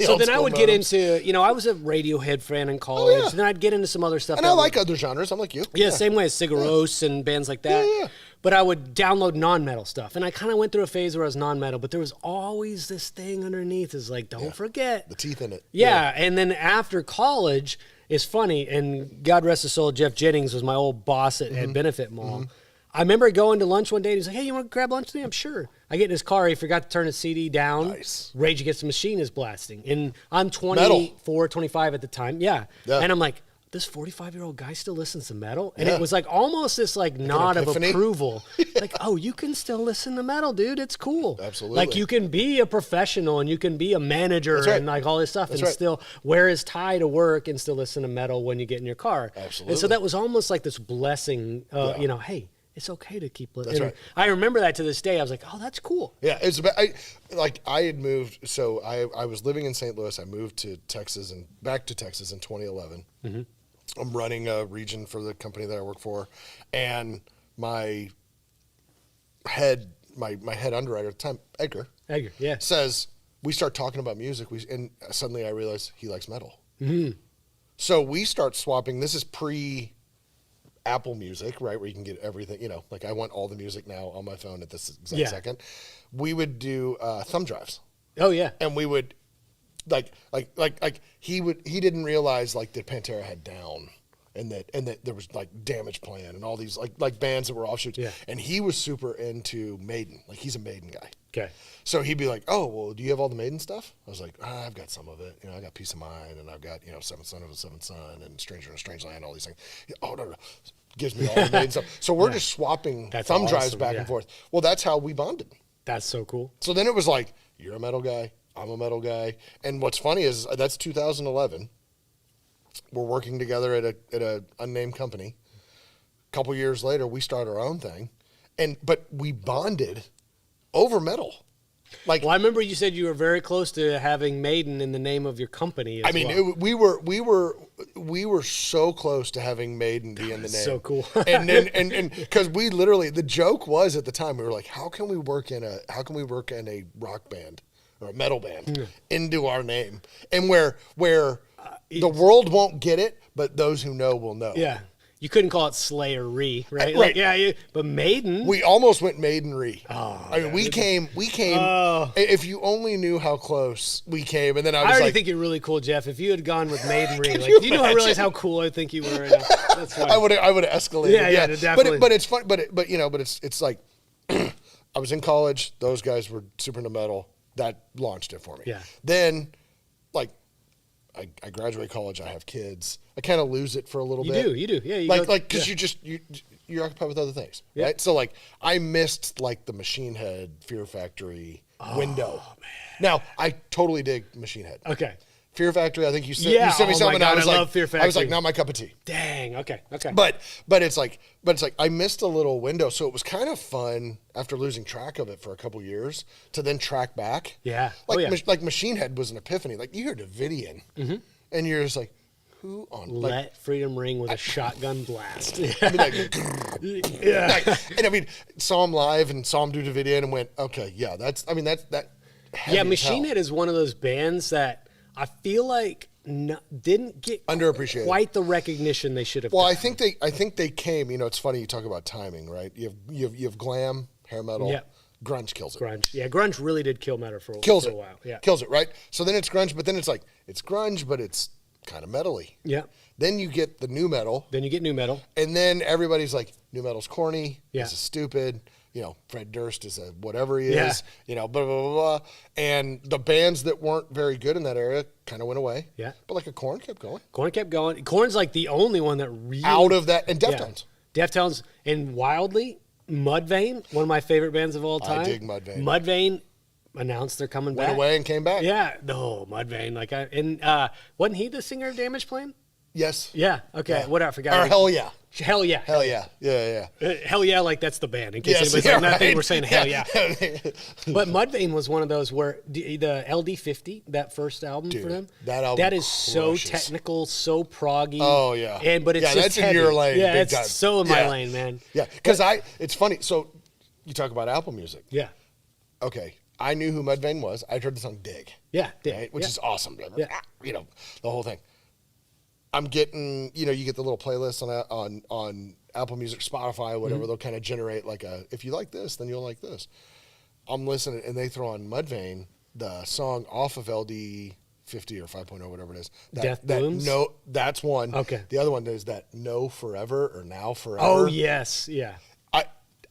So then I would get into, I was a Radiohead fan in college. And then I'd get into some other stuff. And I like other genres. I'm like you. Yeah, same way as Sigaros and bands like that. Yeah. But I would download non-metal stuff. And I kind of went through a phase where I was non-metal, but there was always this thing underneath is like, don't forget. The teeth in it. Yeah. And then after college, it's funny, and God rest his soul, Jeff Jennings was my old boss at Benefit Mall. I remember going to lunch one day, and he's like, hey, you want to grab lunch with me? I'm sure. I get in his car. He forgot to turn his CD down. Nice. Rage Against the Machine is blasting. And I'm 24, 25 at the time. Yeah. And I'm like, this 45-year-old guy still listens to metal? And it was like almost this like nod of approval. Like, oh, you can still listen to metal, dude. It's cool. Absolutely. Like you can be a professional and you can be a manager and like all this stuff and still wear his tie to work and still listen to metal when you get in your car. Absolutely. And so that was almost like this blessing, hey, it's okay to keep listening. That's right. I remember that to this day. I was like, oh, that's cool. Yeah, it's about, I had moved, so I was living in St. Louis. I moved to Texas and back to Texas in 2011. I'm running a region for the company that I work for, and my head underwriter at the time, Edgar, says, we start talking about music, and suddenly I realize he likes metal. So we start swapping. This is pre-Apple Music, right, where you can get everything, like I want all the music now on my phone at this exact second. We would do thumb drives. Oh, yeah. And we would, he didn't realize like that Pantera had Down and that there was like Damage Plan and all these like bands that were offshoots. Yeah. And he was super into Maiden. Like he's a Maiden guy. Okay. So he'd be like, oh, well, do you have all the Maiden stuff? I was like, I've got some of it. I got Peace of Mind and I've got, Seventh Son of a Seventh Son and Stranger in a Strange Land, all these things. Oh, no. Gives me all the Maiden stuff. So we're just swapping thumb drives back and forth. Well, that's how we bonded. That's so cool. So then it was like, you're a metal guy. I'm a metal guy. And what's funny is that's 2011. We're working together at a unnamed company. A couple years later, we start our own thing. But we bonded over metal. Well, I remember you said you were very close to having Maiden in the name of your company as well. We were so close to having Maiden be in the name. So cool. and because we literally, the joke was at the time, we were like, how can we work in a rock band or a metal band into our name, and where the world won't get it, but those who know will know. Yeah. You couldn't call it Slayer-y, right? Right. But Maiden. We almost went Maiden-y. Oh, I mean, we came. If you only knew how close we came, and then I already think you're really cool, Jeff. If you had gone with Maiden-y, I realize how cool I think you were. That's fine. I would have escalated. Yeah, definitely. But it's fun. But it's like I was in college. Those guys were super into metal. That launched it for me. Yeah. Then, I graduate college. I have kids. I kind of lose it for a little bit. You do. Yeah. Because you're occupied with other things, right? So I missed the Machine Head Fear Factory window. Man. Now I totally dig Machine Head. Okay. Fear Factory. I think you sent me something. God, I love Fear Factory. I was like, not my cup of tea. Dang. Okay. But it's like I missed a little window, so it was kind of fun after losing track of it for a couple years to then track back. Yeah. Like Machine Head was an epiphany. Like you hear Davidian, and you're just like, who on Let Freedom Ring with a shotgun blast. And saw him live and saw him do Davidian and went, okay, yeah, that's. Yeah, Machine Head is one of those bands that I feel like didn't get underappreciated, quite the recognition they should have. Well, gotten. I think they came. It's funny you talk about timing, right? You have glam, hair metal. Yeah. Grunge kills it. Grunge really did kill metal for a while. Yeah, kills it, right? So then it's grunge, but then it's grunge, but it's kind of metal-y. Yeah. Then you get the new metal. And then everybody's like, new metal's corny. Yeah. This is stupid. Fred Durst is a whatever he is, blah, blah, blah, blah. And the bands that weren't very good in that area kind of went away. Yeah. But a Korn kept going. Korn's the only one that really. Out of that. And Deftones. Yeah. Deftones. And wildly, Mudvayne, one of my favorite bands of all time. I dig Mudvayne. Mudvayne announced they're coming back. Went away and came back. Yeah. No, Mudvayne. Wasn't he the singer of Damage Plan? Yes. Yeah. Okay. Yeah. What I forgot. Or Hell Yeah. Hell yeah. Hell yeah. Yeah. Hell yeah, like that's the band. In case Yes, anybody's yeah, like, nothing, right. we're saying hell yeah. Yeah. But Mudvayne was one of those where the LD50, that first album Dude, for them, that album is so crushes. technical, so proggy. Oh, yeah. But it's Yeah, just that's in heavy. your lane, Yeah, big it's time. so in my Yeah. lane, man. Yeah, because it's funny. So you talk about Apple Music. Yeah. Okay, I knew who Mudvayne was. I'd heard the song "Dig," Yeah. right? Which is awesome. Yeah. You know, the whole thing. I'm getting, you get the little playlists on Apple Music, Spotify, whatever. Mm-hmm. They'll kind of generate like if you like this, then you'll like this. I'm listening, and they throw on Mudvayne, the song off of LD 50 or 5.0, whatever it is. Death Blooms? No, that's one. Okay. The other one is that No Forever or Now Forever. Oh, yes. Yeah.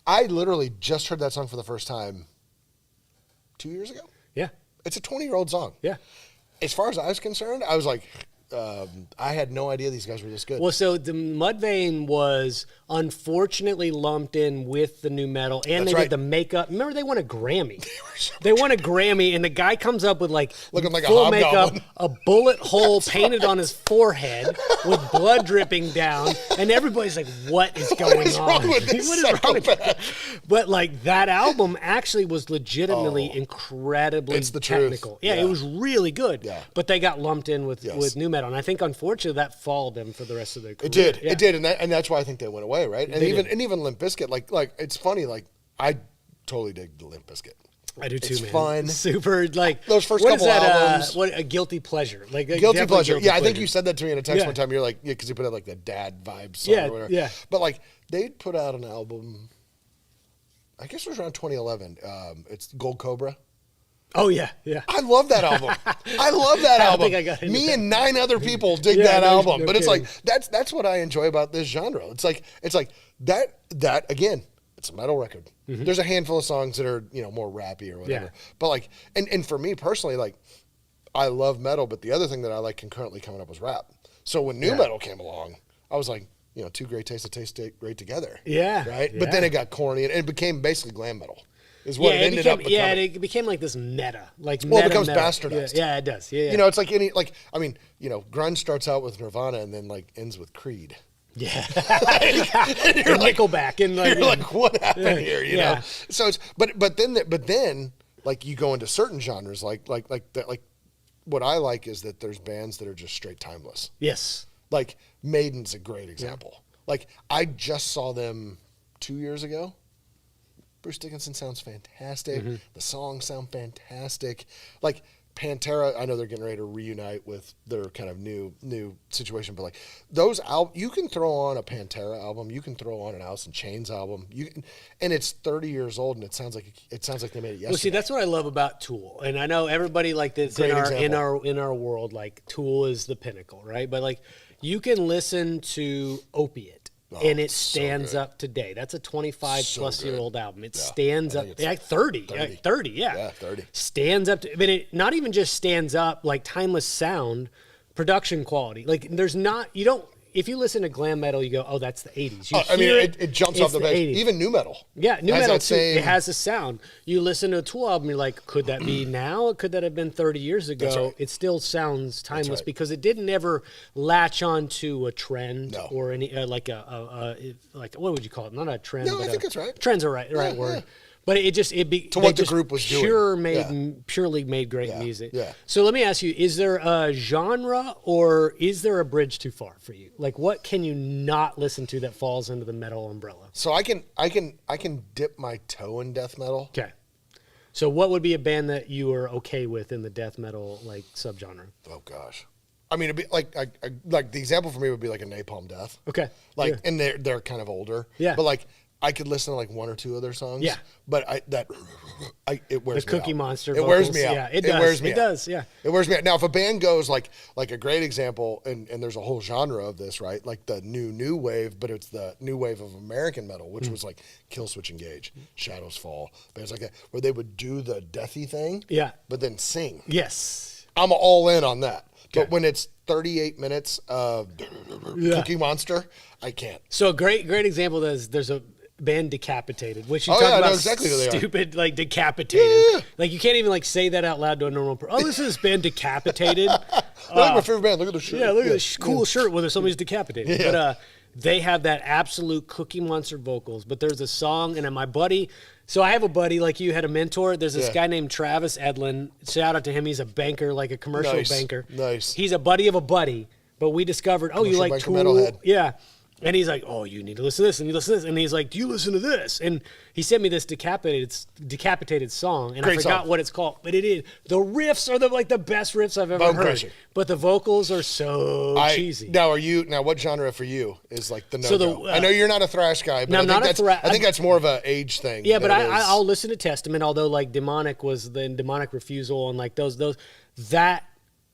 I literally just heard that song for the first time 2 years ago. Yeah. It's a 20-year-old song. Yeah. As far as I was concerned, I was like, I had no idea these guys were this good. Well, so the Mudvayne was unfortunately lumped in with the new metal, and That's they right. did the makeup. Remember, they won a Grammy. They won a Grammy, and the guy comes up with Looking like a full makeup, hobgoblin. a bullet hole painted on his forehead with blood dripping down, and everybody's like, "What is going is on? wrong with this What is wrong with psychopath?" this?" But like that album actually was legitimately incredibly It's the truth. technical. Yeah, Yeah. it was really good. Yeah. But they got lumped in with Yes. new metal, and I think unfortunately that followed them for the rest of their career. It did. Yeah. It did, and that's why I think they went away, right? And They even did. and even Limp Bizkit, like it's funny, like I totally dig the Limp Bizkit. I do too, It's man. fun. Super, like Those first what is couple that, albums. what a guilty pleasure, like Guilty definitely pleasure. guilty Yeah, I think pleasure. you said that to me in a text Yeah. one time. You're like, yeah, because you put out like the dad vibe song Yeah, or whatever. yeah. But like they put out an album, I guess it was around 2011. It's Gold Cobra. Oh yeah, yeah. I love that album. I love that I don't album. think I got into Me that. and 9 other people dig Yeah, that no- album. no But it's like kidding. that's what I enjoy about this genre. It's like that again. It's a metal record. Mm-hmm. There's a handful of songs that are more rappy or whatever. Yeah. But like, and for me personally, like I love metal, but the other thing that I like concurrently coming up was rap. So when new metal came along, I was like, two great tastes that taste great together. Yeah, Right. yeah. But then it got corny and it became basically glam metal. Is what it ended became, up becoming. yeah, it became like this meta, like Well, it meta becomes metal. bastardized. Yeah, it does. Yeah, It's like grunge starts out with Nirvana and then like ends with Creed. yeah. And And Nickelback and like, you're like, what happened here? You yeah. know. So it's but then like you go into certain genres like that like what I like is that there's bands that are just straight timeless. yes, Like Maiden's a great example. Like I just saw them 2 years ago. Bruce Dickinson sounds fantastic. Mm-hmm. The songs sound fantastic. Like Pantera, I know they're getting ready to reunite with their kind of new situation, but like those you can throw on a Pantera album, you can throw on an Alice in Chains album, and it's 30 years old, and it sounds like they made it yesterday. Well, see, that's what I love about Tool, and I know everybody like this Great in example. our world, like Tool is the pinnacle, right? But like you can listen to Opiate. And it so stands good. up today. That's a 25-plus-year-old album. It Yeah, stands I up. think it's Yeah, 30. 30. 30, yeah. Yeah, 30. Stands up. I mean, it not even just stands up, like timeless sound, production quality. Like there's not, you don't, if you listen to glam metal, you go, oh, that's the 80s. You I mean, hear it jumps it's off the page. 80s. Even new metal. Yeah, new has metal that too. same- It has a sound. You listen to a Tool album, you're like, could that be now? Or could that have been 30 years ago? That's right. It still sounds timeless right. because it didn't ever latch on to a trend No. or any like like what would you call it? Not a trend. No, but I think that's right. Trend's the right word. yeah. But it just To they what the just group was doing. purely made great Yeah, music. yeah. So let me ask you: is there a genre or is there a bridge too far for you? Like, what can you not listen to that falls into the metal umbrella? So I can dip my toe in death metal. Okay. So what would be a band that you are okay with in the death metal like subgenre? Oh gosh, I mean, it'd be like the example for me would be like a Napalm Death. Okay. Like, Yeah. and they're kind of older. Yeah. But like I could listen to like one or two of their songs. Yeah. But it wears The me Cookie out. Monster It wears vocals. me out. Yeah, it does. wears me It out. does, yeah. It wears me out. Now, if a band goes like a great example, and there's a whole genre of this, right? Like the new wave, but it's the new wave of American metal, which was like Killswitch Engage, Shadows Fall, bands like that, where they would do the deathy thing, Yeah. but then sing. Yes. I'm all in on that. Okay. But when it's 38 minutes of Yeah. Cookie Monster, I can't. So a great example is there's a band Decapitated, which you Oh, talk yeah, I know about exactly who they are. stupid, like Decapitated. Yeah. Like you can't even like say that out loud to a normal person. Oh, listen to this band Decapitated. They're like my favorite band. Look at the shirt. Yeah, look at this cool shirt where somebody's decapitated. Yeah. But they have that absolute Cookie Monster vocals. But there's a song, and my buddy, so I have a buddy like you had a mentor. There's this guy named Travis Edlin. Shout out to him. He's a banker, like a commercial banker. Nice. He's a buddy of a buddy. But we discovered, you like banker, Tool? metalhead. Yeah. And he's like, oh, you need to listen to this, and you listen to this. And he's like, do you listen to this? And he sent me this decapitated song, and Great I forgot song. what it's called. But it is. The riffs are the best riffs I've ever Bone heard. crushing. But the vocals are so cheesy. Now, what genre for you is like the no-go? So I know you're not a thrash guy, but No, I I'm think not a that's, thrash. I think that's more of an age thing. Yeah, but than it is. I'll listen to Testament, although like Demonic Refusal and like those that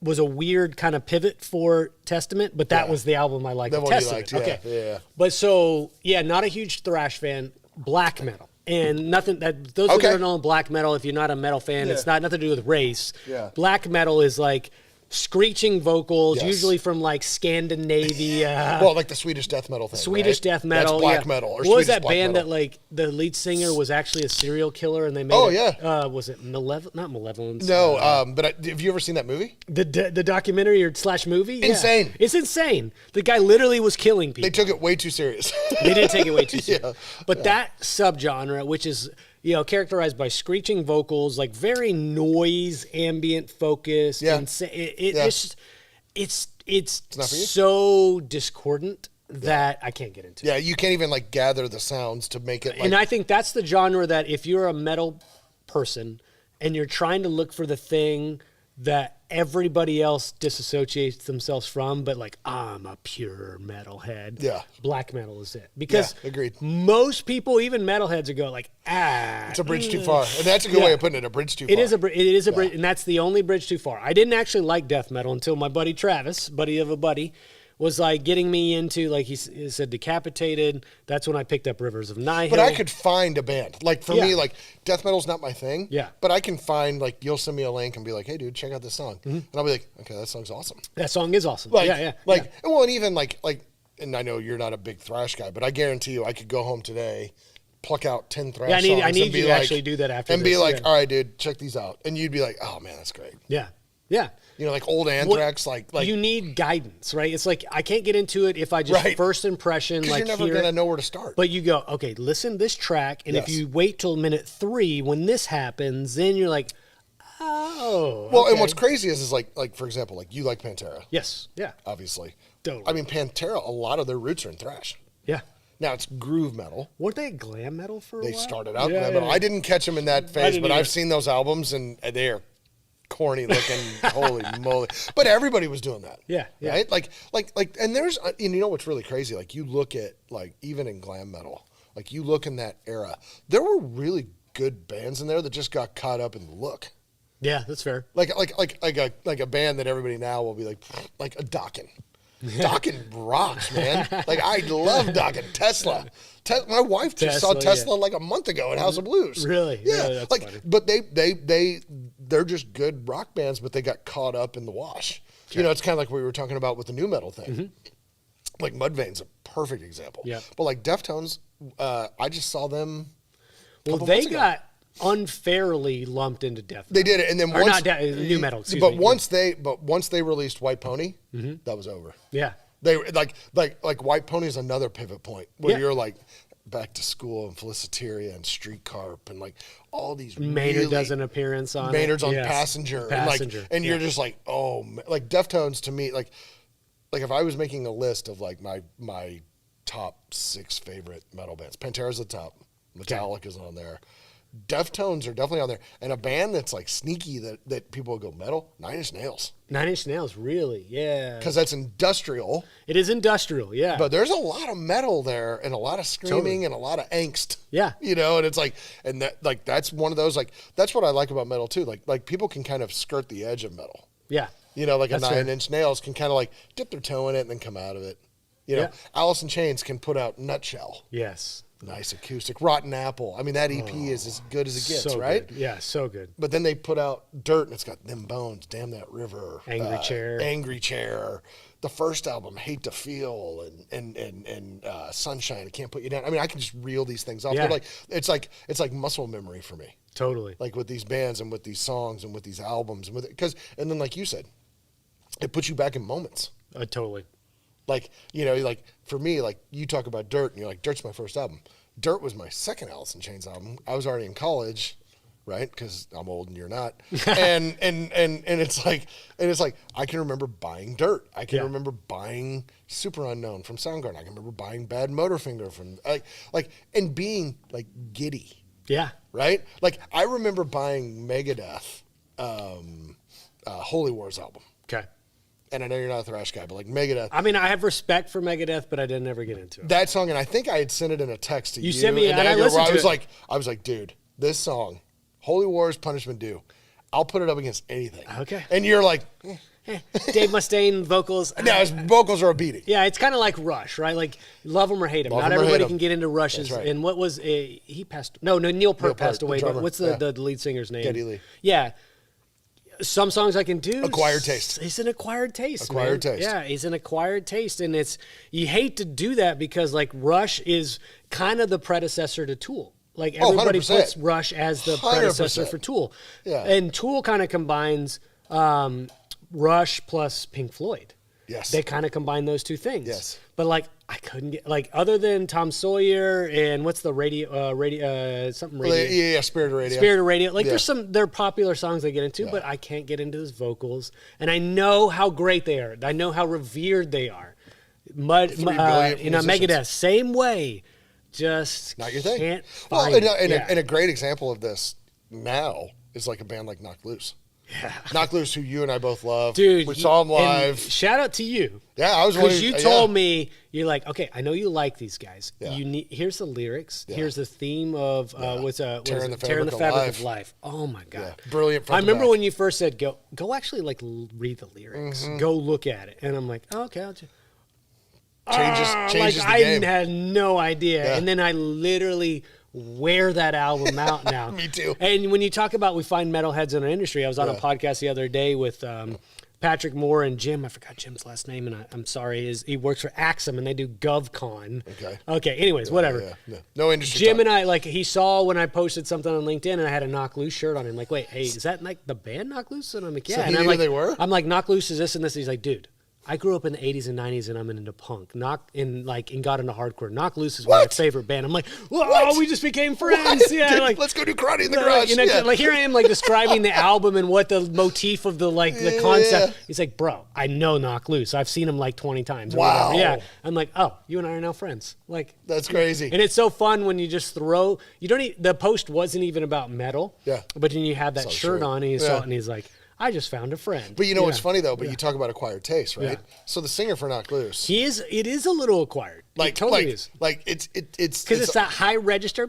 was a weird kind of pivot for Testament, but that was the album I liked. The one you Testament. liked, yeah, okay. yeah. But so not a huge thrash fan. Black metal. And nothing that those Okay. that are known black metal, if you're not a metal fan, it's not nothing to do with race. Yeah. Black metal is like screeching vocals, Yes. usually from like Scandinavia. Well, like the Swedish death metal thing. Swedish right? death metal, That's black metal. Or what was Swedish that black band metal. that like the lead singer was actually a serial killer and they made? Oh, yeah. Was it Not Malevolence? No, but have you ever seen that movie? The documentary or / movie. Yeah. Insane. It's insane. The guy literally was killing people. They took it way too serious. They did take it way too serious. Yeah. But that subgenre, which is characterized by screeching vocals, like very noise, ambient focus, Yeah. it's not for you? so discordant that I can't get into. Yeah, you can't even like gather the sounds to make it. Like, And I think that's the genre that if you're a metal person and you're trying to look for the thing that everybody else disassociates themselves from, but like, I'm a pure metalhead. Yeah. Black metal is it. Because agreed. most people, even metalheads, are going like, it's a bridge too far, and that's a good way of putting it. A bridge too far. It is a bridge, and that's the only bridge too far. I didn't actually like death metal until my buddy Travis, buddy of a buddy, was like getting me into, like he said, Decapitated. That's when I picked up Rivers of Nihil. But I could find a band. Like for me, like death metal's not my thing. Yeah. But I can find like you'll send me a link and be like, hey dude, check out this song. Mm-hmm. And I'll be like, okay, that song's awesome. That song is awesome. Like, yeah. Well, and even like and I know you're not a big thrash guy, but I guarantee you I could go home today, pluck out 10 thrash songs. I need and be you to like, actually do that after and this, be like, yeah. all right, dude, check these out. And you'd be like, oh man, that's great. Yeah. You know, like old Anthrax, like you need guidance, right? It's like I can't get into it if I just Right. first impression, because like you're never gonna know where to start. But you go, okay, listen to this track, and if Yes. you wait till minute 3 when this happens, then you're like, oh. Well, okay. and what's crazy is like for example, like you like Pantera, Yes. Yeah. obviously. Totally. I mean, Pantera, a lot of their roots are in thrash. Yeah. Now it's groove metal. Weren't they glam metal for a They while? started out Yeah, glam metal. yeah. I didn't catch them in that phase, didn't but either. I've seen those albums and they are corny looking. Holy moly! But everybody was doing that. Yeah. Right? Like, and there's, and you know what's really crazy? Like, you look at, like, even in glam metal, like, you look in that era, there were really good bands in there that just got caught up in the look. Yeah, that's fair. Like a band that everybody now will be like a Dokken. Dokken rocks, man. Like, I love Dokken. Tesla. My wife just saw Tesla, Tesla like a month ago at House of Blues. Really? Yeah. Really, that's like, funny. but they're just good rock bands, but they got caught up in the wash. You know, it's kind of like what we were talking about with the new metal thing. Like Mudvayne's a perfect example. Yeah. But like Deftones, I just saw them. Well, couple they months ago. got unfairly lumped into death metal. They did it, and then Or once not new metal, excuse but me. once they released White Pony, that was over. Yeah. They like White Pony is another pivot point where Yeah. you're like Back to School and Feliciteria and Streetcarp and like all these. Maynard really, does an appearance on Maynard's it. on Yes. Passenger, Passenger. and you're just like, oh, like Deftones to me, like if I was making a list of like my top 6 favorite metal bands, Pantera's the top, Metallica's on there. Deftones are definitely on there, and a band that's like sneaky that people would go metal, 9 Inch Nails, 9 Inch Nails, really? Yeah. because that's industrial. It is industrial, yeah. But there's a lot of metal there, and a lot of screaming, and a lot of angst. Yeah. You know, and it's like, and that like that's one of those, like, that's what I like about metal too. Like people can kind of skirt the edge of metal. Yeah. You know, like That's a fair. 9 Inch Nails can kind of like dip their toe in it and then come out of it. You know, Yeah. Alice in Chains can put out Nutshell. Yes. Nice acoustic. Rotten Apple. I mean, that EP is as good as it gets, So right? good. Yeah, so good. But then they put out Dirt, and it's got Them Bones, Damn That River, Angry Chair. The first album, Hate to Feel, and Sunshine. I Can't Put You Down. I mean, I can just reel these things off. Yeah. They're it's like muscle memory for me. Totally. Like with these bands and with these songs and with these albums and then like you said, it puts you back in moments. Totally. Like, you know, like for me, like you talk about Dirt and you're like, Dirt's my first album. Dirt was my second Alice in Chains album. I was already in college, right? Because I'm old and you're not. and it's like I can remember buying Dirt. I can remember buying Super Unknown from Soundgarden. I can remember buying Bad Motorfinger from and being like giddy. Yeah. Right? Like I remember buying Megadeth, Holy Wars album. Okay. And I know you're not a thrash guy, but like Megadeth. I mean, I have respect for Megadeth, but I didn't ever get into it. That song, and I think I had sent it in a text to you. You sent me, and I Edgar, listened where to it. I was like, dude, this song, Holy Wars, Punishment Due, I'll put it up against anything. Okay. And you're like, Dave Mustaine vocals. no, his vocals are a beating. Yeah, it's kind of like Rush, right? Like, love him or hate him. Love Not him or hate everybody him. can get into Rush's. That's right. And what was he passed? No, Neil Peart passed the away. But drummer. what's the lead singer's name? Geddy Lee. Yeah. Some songs I can do. Acquired taste. He's an acquired taste. Acquired man. taste. Yeah, he's an acquired taste, and you hate to do that because like Rush is kind of the predecessor to Tool. Like everybody 100%. puts Rush as the predecessor 100%. for Tool. Yeah. And Tool kind of combines Rush plus Pink Floyd. Yes. They kind of combine those two things. Yes. But like I couldn't get like other than Tom Sawyer and what's the radio something radio. Yeah, Spirit of Radio. Spirit of Radio. Like Yeah. they're popular songs I get into, but I can't get into his vocals. And I know how great they are. I know how revered they are. brilliant musicians. Megadeth, same way. Just Not your thing. Can't Well, find and it. a great example of this now is like a band like Knocked Loose. Yeah. Knocked Loose, who you and I both love. Dude, we saw them and live. Shout out to you. Yeah, I was Because wondering. you told me, you're like, okay, I know you like these guys. Yeah. Here's the lyrics. Here's the theme of Tearing the Fabric Fabric of Life. Oh my god, Yeah. Brilliant front I to remember back. when you first said go actually like read the lyrics, Mm-hmm. go look at it, and I'm like, oh, okay, I'll just. changes like the I game. had no idea, Yeah. and then I literally wear that album out now. Me too. And when you talk about we find metalheads in our industry, I was on a Yeah. podcast the other day with Patrick Moore and Jim. I forgot Jim's last name, and I'm sorry. He works for Axum, and they do GovCon. Okay. Okay. Anyways, whatever. Yeah. No industry. Jim talk. and I, like, he saw when I posted something on LinkedIn, and I had a Knock Loose shirt on. I'm like, wait, hey, is that like the band Knock Loose? And I'm like, yeah. So he and I'm knew like, they were? I'm like, Knock Loose is this and this. He's like, dude, I grew up in the 80s and 90s, and I'm into punk. And got into hardcore. Knock Loose is my What? favorite band. I'm like, whoa, What? we just became friends. What? Yeah, Dude, like let's go do karate in the garage. you know, Yeah. like here I am, like describing the album and what the motif of the the concept. Yeah. He's like, bro, I know Knock Loose. I've seen him like 20 times. or Wow. whatever. Yeah. I'm like, oh, you and I are now friends. Like, That's crazy. and it's so fun when you just throw. You don't. The post wasn't even about metal. Yeah. But then you have that Saw the shirt shirt. on, and he Yeah. saw it, and he's like, I just found a friend. But you know Yeah. what's funny though? But you talk about acquired taste, right? Yeah. So the singer for Knocked Loose, He is. It is a little acquired. It totally is. like it's Because it's that high register.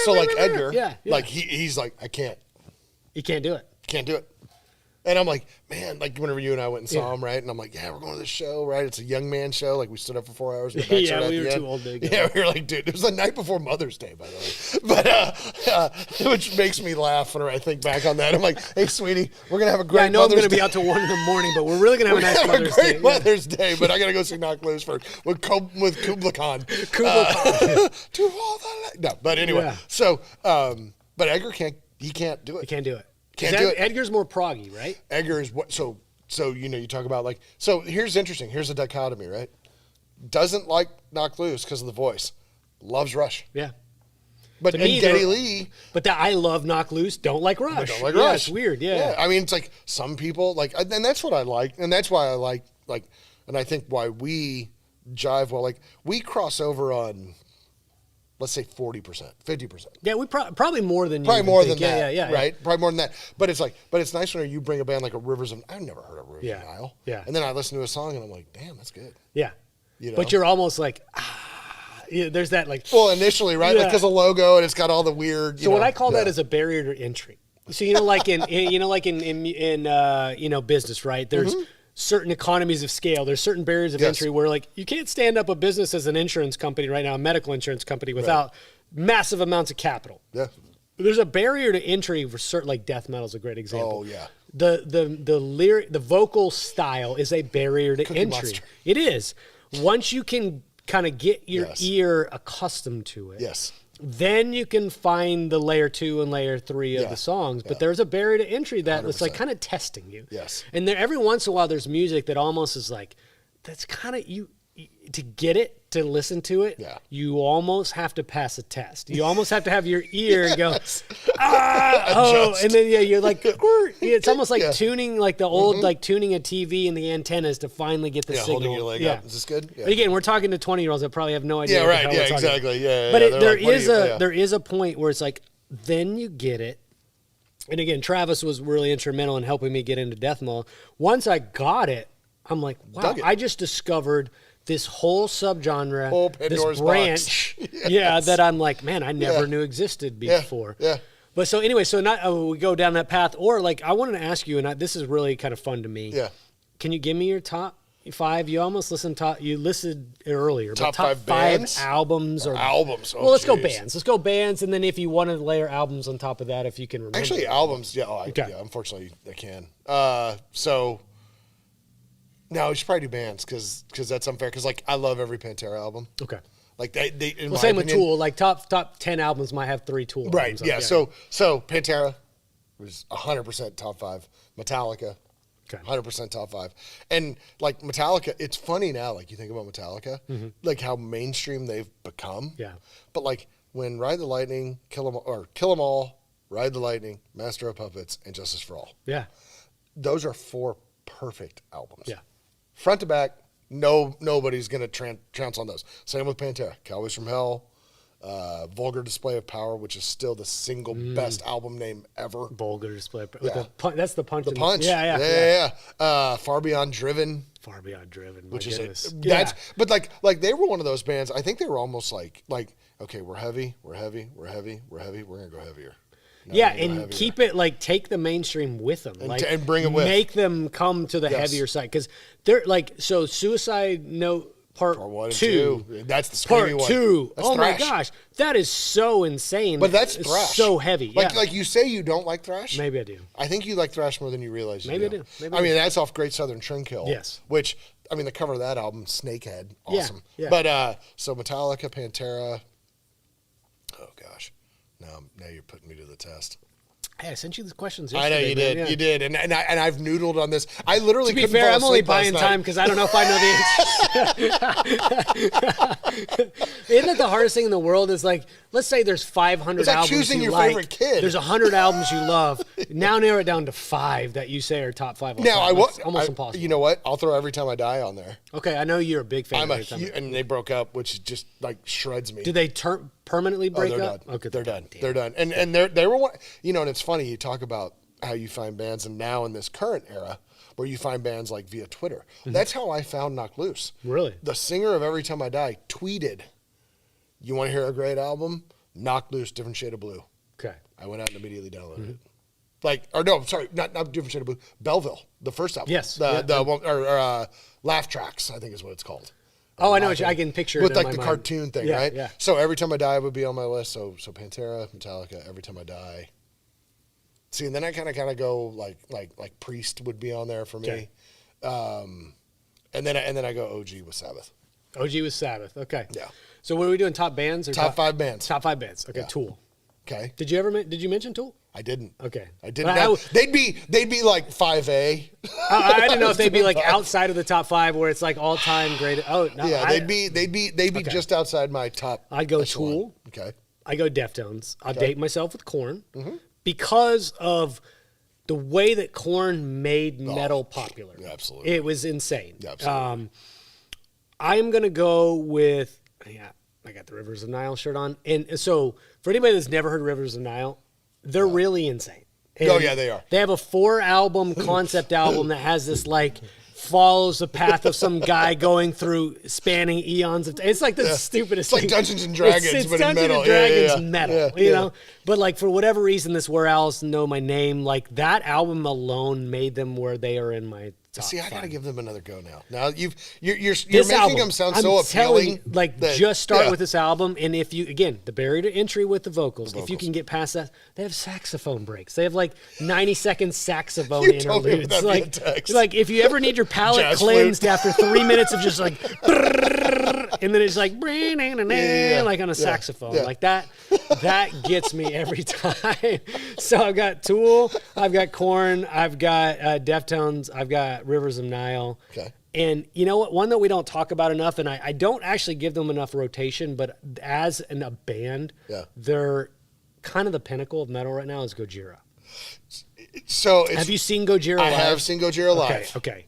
so like Edgar, Yeah. like he's like I can't do it. do it. And I'm like, man, like whenever you and I went and saw Yeah. him, right? And I'm like, yeah, we're going to this show, right? It's a young man show. Like we stood up for 4 hours. And Yeah, we were too old to go. Yeah, we were like, dude, it was the night before Mother's Day, by the way. But which makes me laugh whenever I think back on that. I'm like, hey, sweetie, we're gonna have a great. Yeah, I know I'm Mother's going to be Day. out till 1 in the morning, but we're really going to have a nice Have a Mother's great Day. Mother's Day, but I gotta go see Knocked Loose first with Kubla Khan. Kubla Khan. To all the no, but anyway, Yeah. so but Edgar can't do it. You can't do it. Can't do it. Edgar's more proggy, right? Edgar is what so you know you talk about like so here's interesting. Here's a dichotomy, right? Doesn't like Knocked Loose because of the voice. Loves Rush. Yeah. But To and me, Geddy they're- Lee But that I love Knock Loose, don't like Rush. don't like Yeah, Rush. It's weird, yeah. I mean, it's like some people like, and that's what I like, and that's why I like, and I think why we jive well. Like we cross over on, let's say 40%, 50%, Yeah, we probably more than you probably even more think. than that, Yeah, right? Probably more than that. But it's like, but it's nice when you bring a band like a Rivers of. I've never heard of Rivers of Nihil. Yeah. And then I listen to a song and I'm like, damn, that's good. Yeah. You know? But you're almost like, yeah, there's that like. Well, initially, right? Like Yeah. because a logo and it's got all the weird. So what I call that is a barrier to entry. So like in business, right? There's certain economies of scale. There's certain barriers of entry where like you can't stand up a business as an insurance company right now, a medical insurance company, without massive amounts of capital. Yeah. There's a barrier to entry for certain, like death metal is a great example. Oh yeah. The vocal style is a barrier to entry. Monster. It is. Once you can kind of get your ear accustomed to it. Yes. Then you can find the layer 2 and layer 3 of the songs, but there's a barrier to entry that it's like kind of testing you. Yes. And there, every once in a while, there's music that almost is like, that's kind of you to get it, to listen to it. Yeah. You almost have to pass a test. You almost have to have your ear go, and then you're like, it's almost like tuning, like the old, like tuning a TV and the antennas to finally get the signal. Holding your leg up. Is this good? Yeah. But again, we're talking to 20-year-olds that probably have no idea. Yeah, what right. the hell Yeah, we're talking exactly. Yeah. But there is a point where it's like, then you get it. And again, Travis was really instrumental in helping me get into death metal. Once I got it, I'm like, wow, I just discovered this whole subgenre, this branch, that I'm like, man, I never knew existed before. Yeah. But so anyway, so we go down that path, or like I wanted to ask you, and this is really kind of fun to me. Yeah. Can you give me your top 5? You almost you listed earlier, top but top 5 bands? albums or albums. Well, let's go bands. Let's go bands, and then if you want to layer albums on top of that, if you can remember. Actually, albums. Yeah. Unfortunately, I can. So. No, we should probably do bands because that's unfair. Because like I love every Pantera album. Okay. Like they in my same opinion, with Tool. Like top 10 albums might have 3 Tool. Right. Albums. Yeah. So Pantera was 100% top 5. Metallica. Okay. 100% top 5. And like Metallica, it's funny now. Like you think about Metallica, like how mainstream they've become. Yeah. But like when Ride the Lightning, Kill 'Em All, Ride the Lightning, Master of Puppets, and Justice for All. Yeah. Those are 4 perfect albums. Yeah. Front to back, nobody's going to trounce on those. Same with Pantera. Cowboys from Hell, Vulgar Display of Power, which is still the single best album name ever. Vulgar Display of Power. That's the punch. The punch. Yeah. Far Beyond Driven. Far Beyond Driven. Which is but like they were one of those bands. I think they were almost like okay, we're heavy, we're going to go heavier. And keep it like take the mainstream with them, and bring it with. Make them come to the heavier side because they're like so. Suicide Note Part 1 and 2. That's the screamy Part 2. That's oh thrash. my gosh, that is so insane. But that's it's thrash. So heavy. Like you say, you don't like thrash. Maybe I do. I think you like thrash more than you realize. Maybe I do. I mean, that's off Great Southern Trendkill. Yes. Which I mean, the cover of that album, Snakehead, awesome. Yeah. But so Metallica, Pantera. Oh gosh, now you're putting me to the test. Hey, I sent you the questions I know yesterday. you did. Yeah. You did. And I've noodled on this. I literally To be couldn't fair, fall I'm only asleep buying last night. time because I don't know if I know the answer. Isn't that the hardest thing in the world? Is like, let's say there's 500 It's like albums choosing you your like. favorite kid. There's 100 albums you love. Now narrow it down to 5 that you say are top 5. Now, It's almost impossible. You know what? I'll throw Every Time I Die on there. Okay, I know you're a big fan. I'm of a Every Time. huge, and they broke up, which just like shreds me. Did they permanently break they're up? Done. Okay, they're done. Damn. They're done. And they were one. You know, and it's funny. You talk about how you find bands, and now in this current era, where you find bands like via Twitter. That's how I found Knock Loose. Really? The singer of Every Time I Die tweeted, "You want to hear a great album? Knock Loose, Different Shade of Blue." Okay. I went out and immediately downloaded it. Not Different Shade of Blue. Belleville, the first album. Yes. Laugh Tracks, I think is what it's called. Oh, I know. I can picture with it in like my the mind. cartoon thing, right? Yeah. So Every Time I Die would be on my list. So Pantera, Metallica, Every Time I Die. See, and then I kind of go like Priest would be on there for me, and then I go OG with Sabbath. OG was Sabbath. Okay. Yeah. So what are we doing? Top bands or Top 5 bands. Top 5 bands. Okay. Yeah. Tool. Okay. Did you mention Tool? I didn't. Okay. I didn't. They'd be like 5A. I didn't know if they'd be like outside of the top 5 where it's like all time great. Oh no. Yeah, they'd be just outside my top. I'd go echelon. Tool. Okay. I go Deftones. I'll date myself with Korn because of the way that Korn made metal popular. Absolutely. It was insane. Yeah, absolutely. I'm gonna go with I got the Rivers of Nile shirt on, and so for anybody that's never heard Rivers of Nile, they're really insane. And oh yeah, they are. They have a 4-album concept album that has this like follows the path of some guy going through spanning eons of time. It's like the stupidest It's thing. like Dungeons and Dragons, it's but in Dungeons metal. and Dragons Yeah. metal, you know? But like for whatever reason, this Where Owls Know My Name, like that album alone made them where they are in my See, I gotta give them another go now. Now you're This making album, them sound I'm so telling appealing. you, like, that, just start with this album, and if you, again, the barrier to entry with the vocals, if you vocals. can get past that, they have saxophone breaks. They have like 90-second saxophone You told me interludes. that'd be a text. Like if you ever need your palate Jazz cleansed flute. after 3 minutes of just like, and then it's like, like on a saxophone, yeah. like that. That gets me every time. So I've got Tool, I've got Korn, I've got Deftones, I've got Rivers of Nile. Okay. And you know what? One that we don't talk about enough, and I don't actually give them enough rotation, but as a band, they're kind of the pinnacle of metal right now is Gojira. So have you seen Gojira live? I have seen Gojira live. Okay.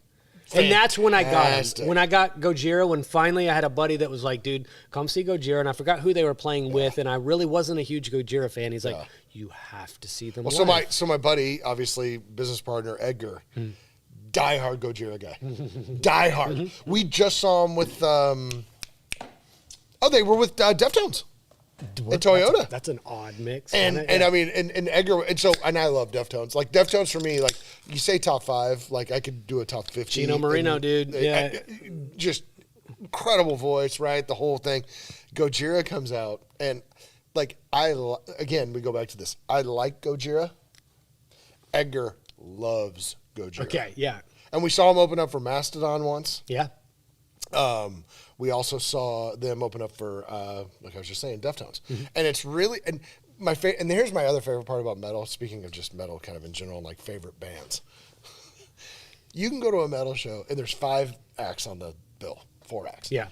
And that's when I got Fantastic. him. When I got Gojira, when finally I had a buddy that was like, dude, come see Gojira. And I forgot who they were playing with, and I really wasn't a huge Gojira fan. He's like, you have to see them live. So my buddy, obviously business partner Edgar, diehard Gojira guy, diehard. We just saw him with, they were with Deftones in Toyota. That's an odd mix. And I mean, and Edgar, and I love Deftones. Like Deftones for me, like you say top 5, like I could do a top 50. Gino Marino, dude. Yeah. Just incredible voice, right? The whole thing. Gojira comes out, and like again, we go back to this. I like Gojira. Edgar loves Gojira. Okay, yeah. And we saw him open up for Mastodon once. Yeah. We also saw them open up for, like I was just saying, Deftones. And it's really, and here's my other favorite part about metal, speaking of just metal kind of in general, like favorite bands. You can go to a metal show, and there's 5 acts on the bill, 4 acts. Yeah.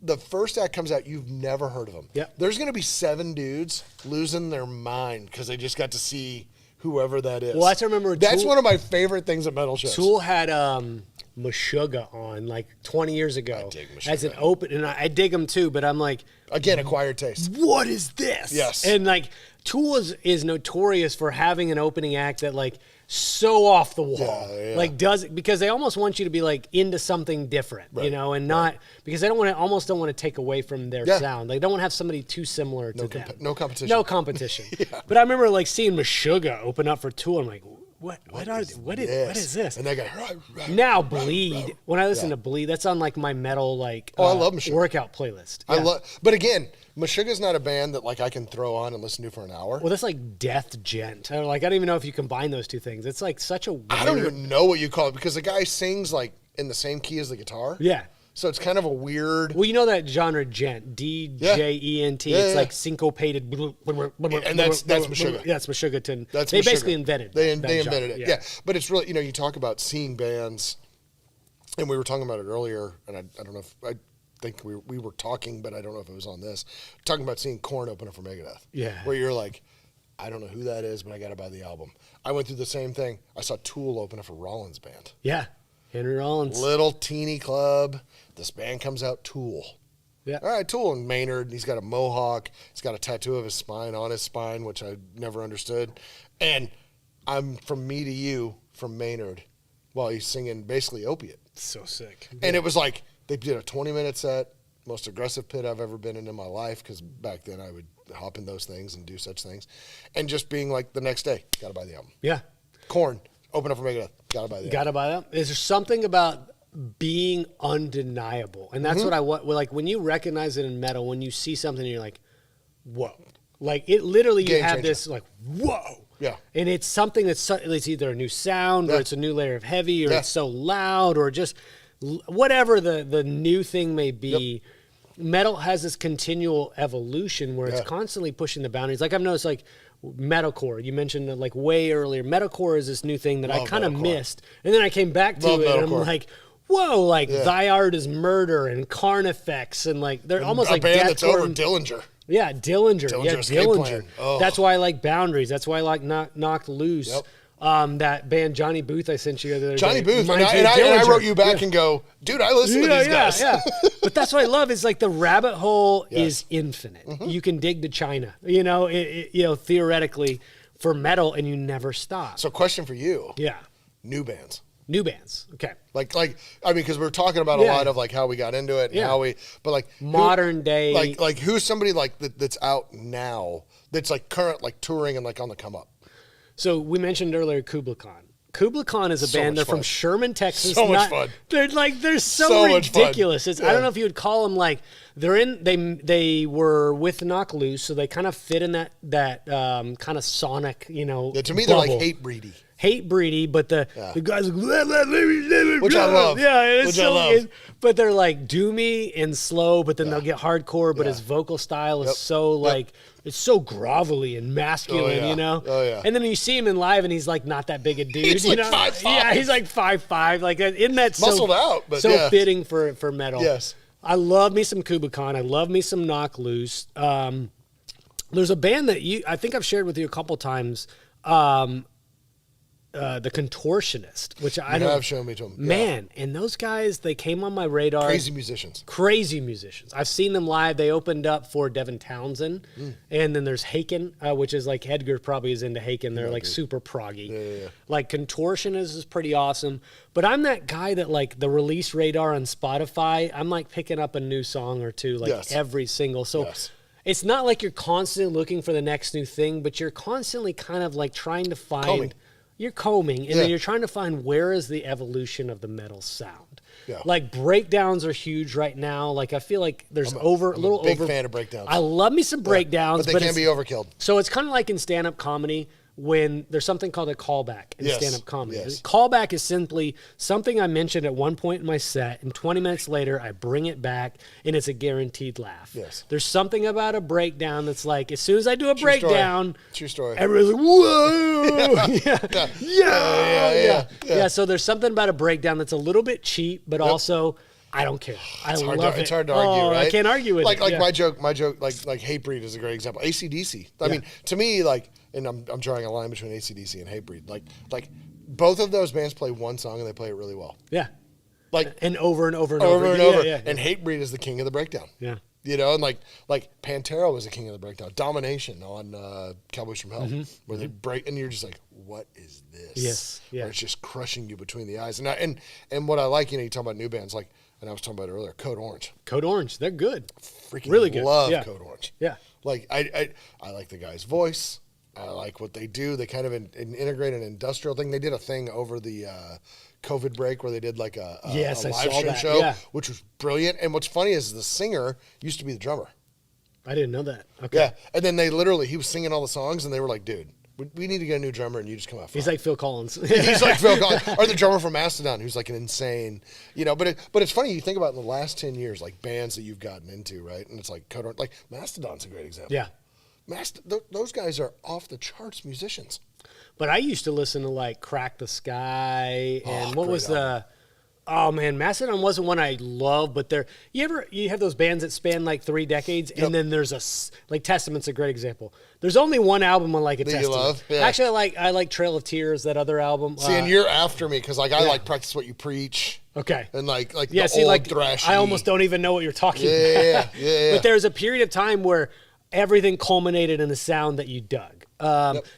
The first act comes out, you've never heard of them. Yeah. There's going to be 7 dudes losing their mind because they just got to see whoever that is. Well, I remember that's one of my favorite things at metal shows. Tool had Meshuggah on like 20 years ago. I dig Meshuggah. As an open, and I dig them too, but I'm like, again, acquired taste. what is this? Yes. And like Tool is notorious for having an opening act that like so off the wall, like because they almost want you to be like into something different, you know, and not because they don't want to take away from their sound. They don't want to have somebody too similar to them. No competition. No competition. But I remember like seeing Meshuggah open up for Tool. I'm like, what is this? And that guy. Now Bleed. When I listen to Bleed, that's on like my metal like I love Meshuggah. workout playlist. Yeah. But again, Meshuggah's not a band that like I can throw on and listen to for an hour. Well, that's like death gent. Or like I don't even know if you combine those two things. It's like such a weird... I don't even know what you call it because the guy sings like in the same key as the guitar. Yeah. So it's kind of a weird. Well, you know that genre gent, DJENT. It's like syncopated. And that's Meshuggah. Yeah, it's Meshuggah. That's they Meshuggah. basically invented. They invented it. Yeah. Yeah. But it's really, you talk about seeing bands, and we were talking about it earlier, and I don't know if I think we were talking, but I don't know if it was on this, talking about seeing Korn open up for Megadeth. Yeah. Where you're like, I don't know who that is, but I got to buy the album. I went through the same thing. I saw Tool open up for Rollins Band. Yeah. Henry Rollins. Little teeny club. This band comes out, Tool. Yeah. All right, Tool and Maynard. He's got a mohawk. He's got a tattoo of his spine on his spine, which I never understood. And I'm From Me to You from Maynard while he's singing basically Opiate. So sick. And it was like they did a 20-minute set, most aggressive pit I've ever been in my life because back then I would hop in those things and do such things. And just being like the next day, got to buy the album. Yeah. Korn, open up for Megadeth, got to buy the album. Got to buy them. Is there something about being undeniable? And that's what I want. Like when you recognize it in metal, when you see something, you're like, whoa. Like it literally, you have this like, whoa. Yeah. And it's something it's either a new sound or it's a new layer of heavy or it's so loud or just whatever the new thing may be. Yep. Metal has this continual evolution where it's constantly pushing the boundaries. Like I've noticed like metalcore, you mentioned like way earlier. Metalcore is this new thing that I kind of missed. And then I came back to it and I'm like, whoa, like Thy Art is Murder and Carnifex and like they're almost like band that's over and, Dillinger. Yeah, Dillinger. Dillinger. Oh. That's why I like Boundaries. That's why I like Knocked Loose. Yep. That band Johnny Booth I sent you the other day. Johnny Booth. And I wrote you back and go, dude, I listen to these guys. Yeah. But that's what I love is like the rabbit hole is infinite. You can dig to China, theoretically for metal and you never stop. So question for you. Yeah. New bands. New bands. Okay. Like I mean, because we're talking about a lot of like how we got into it and how but like modern day. Like who's somebody like that's out now that's like current, like touring and like on the come up? So we mentioned earlier Kublai Khan. Kubla Khan is a So band. much They're from fun. Sherman, Texas. So much fun. They're so So much fun. ridiculous. I don't know if you would call them like they were with Knock Loose, so they kind of fit in that kind of sonic, Yeah, to bubble. me, they're like Hatebreedy. Hatebreedy, but the guys like, Which I love. Yeah, it's Which so, I love. but they're like doomy and slow, but then they'll get hardcore. But his vocal style is so like it's so grovelly and masculine, you know. Oh yeah. And then you see him in live, and he's like not that big a dude. He's you like know? 5'5". Yeah, he's like 5'5". Like isn't that Muscled so out, but so yeah. fitting for metal? Yes. I love me some Kubla Khan. I love me some Knock Loose. There's a band that I think I've shared with you a couple times. The Contortionist, which I You don't have shown me to them. Man, and those guys, they came on my radar. Crazy musicians. Crazy musicians. I've seen them live. They opened up for Devin Townsend. And then there's Haken, which is like Edgar probably is into Haken. They're like super proggy. Yeah. Like Contortionist is pretty awesome. But I'm that guy that like the release radar on Spotify, I'm like picking up a new song or two like every single. So it's not like you're constantly looking for the next new thing, but you're constantly kind of like trying to find... You're combing, and then you're trying to find where is the evolution of the metal sound. Yeah. Like breakdowns are huge right now. Like I feel like there's I'm a big fan of breakdowns. I love me some breakdowns, but they can be overkill. So it's kind of like in stand-up comedy when there's something called a callback in stand-up comedy. Yes. Callback is simply something I mentioned at one point in my set, and 20 minutes later I bring it back, and it's a guaranteed laugh. Yes. There's something about a breakdown that's like, as soon as I do a breakdown, True story. Everyone's like, whoa, yeah. So there's something about a breakdown that's a little bit cheap, but also I don't care. I love it. It's hard to argue, right? I can't argue with it. Like my joke, like Hatebreed is a great example. AC/DC. I mean, to me, like, and I'm drawing a line between AC/DC and Hatebreed. Like both of those bands play one song and they play it really well. Yeah. Like and over and over and over. Yeah. And Hatebreed is the king of the breakdown. Yeah. You know, and like Pantera was the king of the breakdown. Domination on Cowboys from Hell, where they break, and you're just like, what is this? Yes. Yeah. Where it's just crushing you between the eyes. And what I like, you talk about new bands, like, and I was talking about it earlier, Code Orange. Code Orange, they're good. Freaking really good. Love Code Orange. Yeah. Like I like the guy's voice. I like what they do. They kind of integrate an industrial thing. They did a thing over the COVID break where they did like a live stream show, which was brilliant. And what's funny is the singer used to be the drummer. I didn't know that. Okay. Yeah. And then he was singing all the songs, and they were like, dude, we need to get a new drummer, and you just come out front. He's like Phil Collins. He's like Phil Collins. Or the drummer from Mastodon, who's like an insane, but it's funny, you think about in the last 10 years, like bands that you've gotten into, right? And it's like Code Orange, like Mastodon's a great example. Yeah. Those guys are off the charts musicians. But I used to listen to like Crack the Sky and what was the Mastodon wasn't one I loved, but you have those bands that span like 3 decades, and then there's like Testament's a great example. There's only one album I like a Testament. You love? Yeah. Actually, I like Trail of Tears, that other album. See, and you're after me because like I like Practice What You Preach. Okay. And like the old thrashy. I almost don't even know what you're talking about. Yeah. But there's a period of time where everything culminated in a sound that you dug.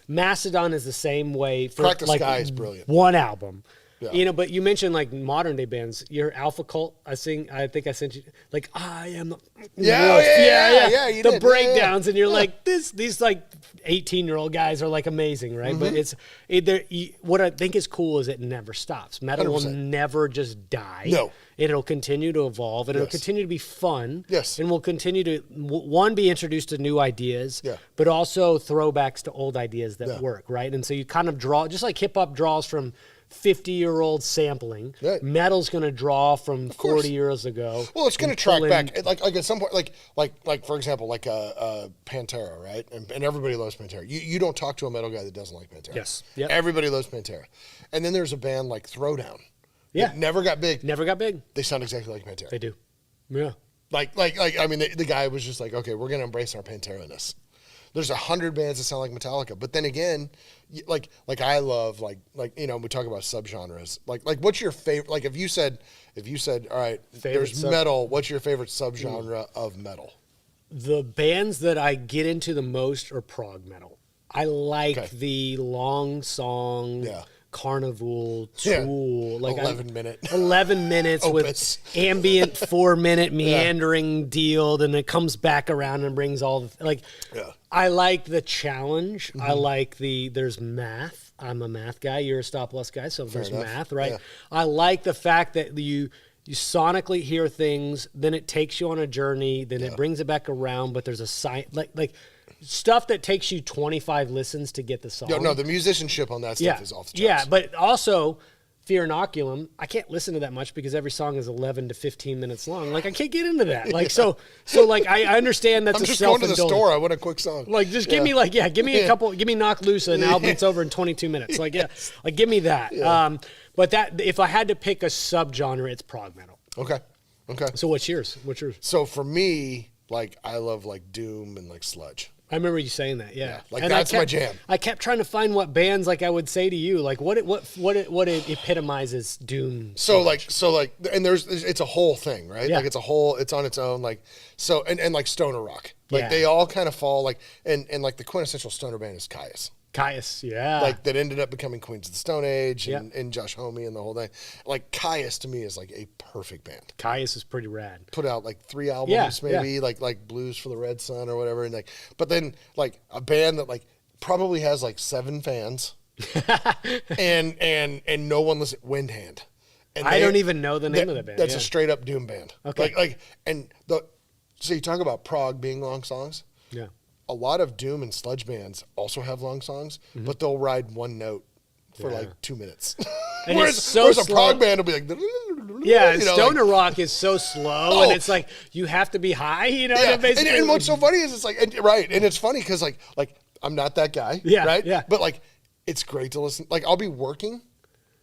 Mastodon is the same way for Crack the like Sky is brilliant. One album. Yeah. But you mentioned like modern day bands. Your Alpha Cult, I think I sent you like I am the you the did. breakdowns, and you're like these like 18-year-old guys are like amazing, right? But what I think is cool is it never stops. Metal 100%. Will never just die. No. It'll continue to evolve, and it'll continue to be fun. Yes. And we'll continue to, be introduced to new ideas, but also throwbacks to old ideas that work, right? And so you kind of draw, just like hip-hop draws from 50-year-old sampling, metal's going to draw from 40 years ago. Well, it's going to track back. Like at some point, like for example, like Pantera, right? And everybody loves Pantera. You don't talk to a metal guy that doesn't like Pantera. Yes. Yep. Everybody loves Pantera. And then there's a band like Throwdown. Yeah. Never got big. They sound exactly like Pantera. They do. Yeah. Like I mean, the guy was just like, okay, we're going to embrace our Pantera-ness. There's 100 bands that sound like Metallica, but then again, like I love we talk about subgenres. Like what's your favorite? Like if you said, all right, there's metal. What's your favorite subgenre of metal? The bands that I get into the most are prog metal. I like the long song. Yeah. Carnival, Tool, like 11 minutes with ambient 4-minute meandering deal, and it comes back around and brings all the I like the challenge. I like there's math. I'm a math guy. You're a stop loss guy, so there's enough. math, right? Yeah. I like the fact that you sonically hear things, then it takes you on a journey, then it brings it back around, but there's a sign like stuff that takes you 25 listens to get the song. No, the musicianship on that stuff is off the charts. Yeah, but also Fear Inoculum, I can't listen to that much because every song is 11 to 15 minutes long. Like I can't get into that. Like so like I understand that's I'm a just going to the self-indulgent. store. I want a quick song. Like just give me give me a couple, give me Knock Loose, an album that's over in 22 minutes. Like like give me that. Yeah. But that if I had to pick a subgenre, it's prog metal. Okay. So what's yours? So for me, like I love like doom and like sludge. I remember you saying that, yeah. Like And that's my jam. I kept trying to find what bands like I would say to you, like what it epitomizes doom. So like, and it's a whole thing, right? Yeah. Like it's on its own, like, so, and like stoner rock, like Yeah. they all kind of fall like, and like the quintessential stoner band is Caius, yeah. like that ended up becoming Queens of the Stone Age Yeah. and Josh Homme and the whole thing. Like Caius to me is like a perfect band. Caius is pretty rad. Put out like 3 albums, Yeah, maybe like Blues for the Red Sun or whatever. And like, but then like a band that like probably has like 7 fans and no one listens. Windhand. And I don't even know the name of the band. That's a straight up doom band. Okay. So you talk about prog being long songs. Yeah. A lot of doom and sludge bands also have long songs, but they'll ride one note for like 2 minutes. And whereas, it's so whereas a slow. prog band will be like, Yeah, you know, stoner like, rock is so slow, and it's like you have to be high, you know. yeah. Basically, And what's so funny is it's like, and it's funny because like I'm not that guy, Yeah, right? yeah. But like, it's great to listen. Like I'll be working,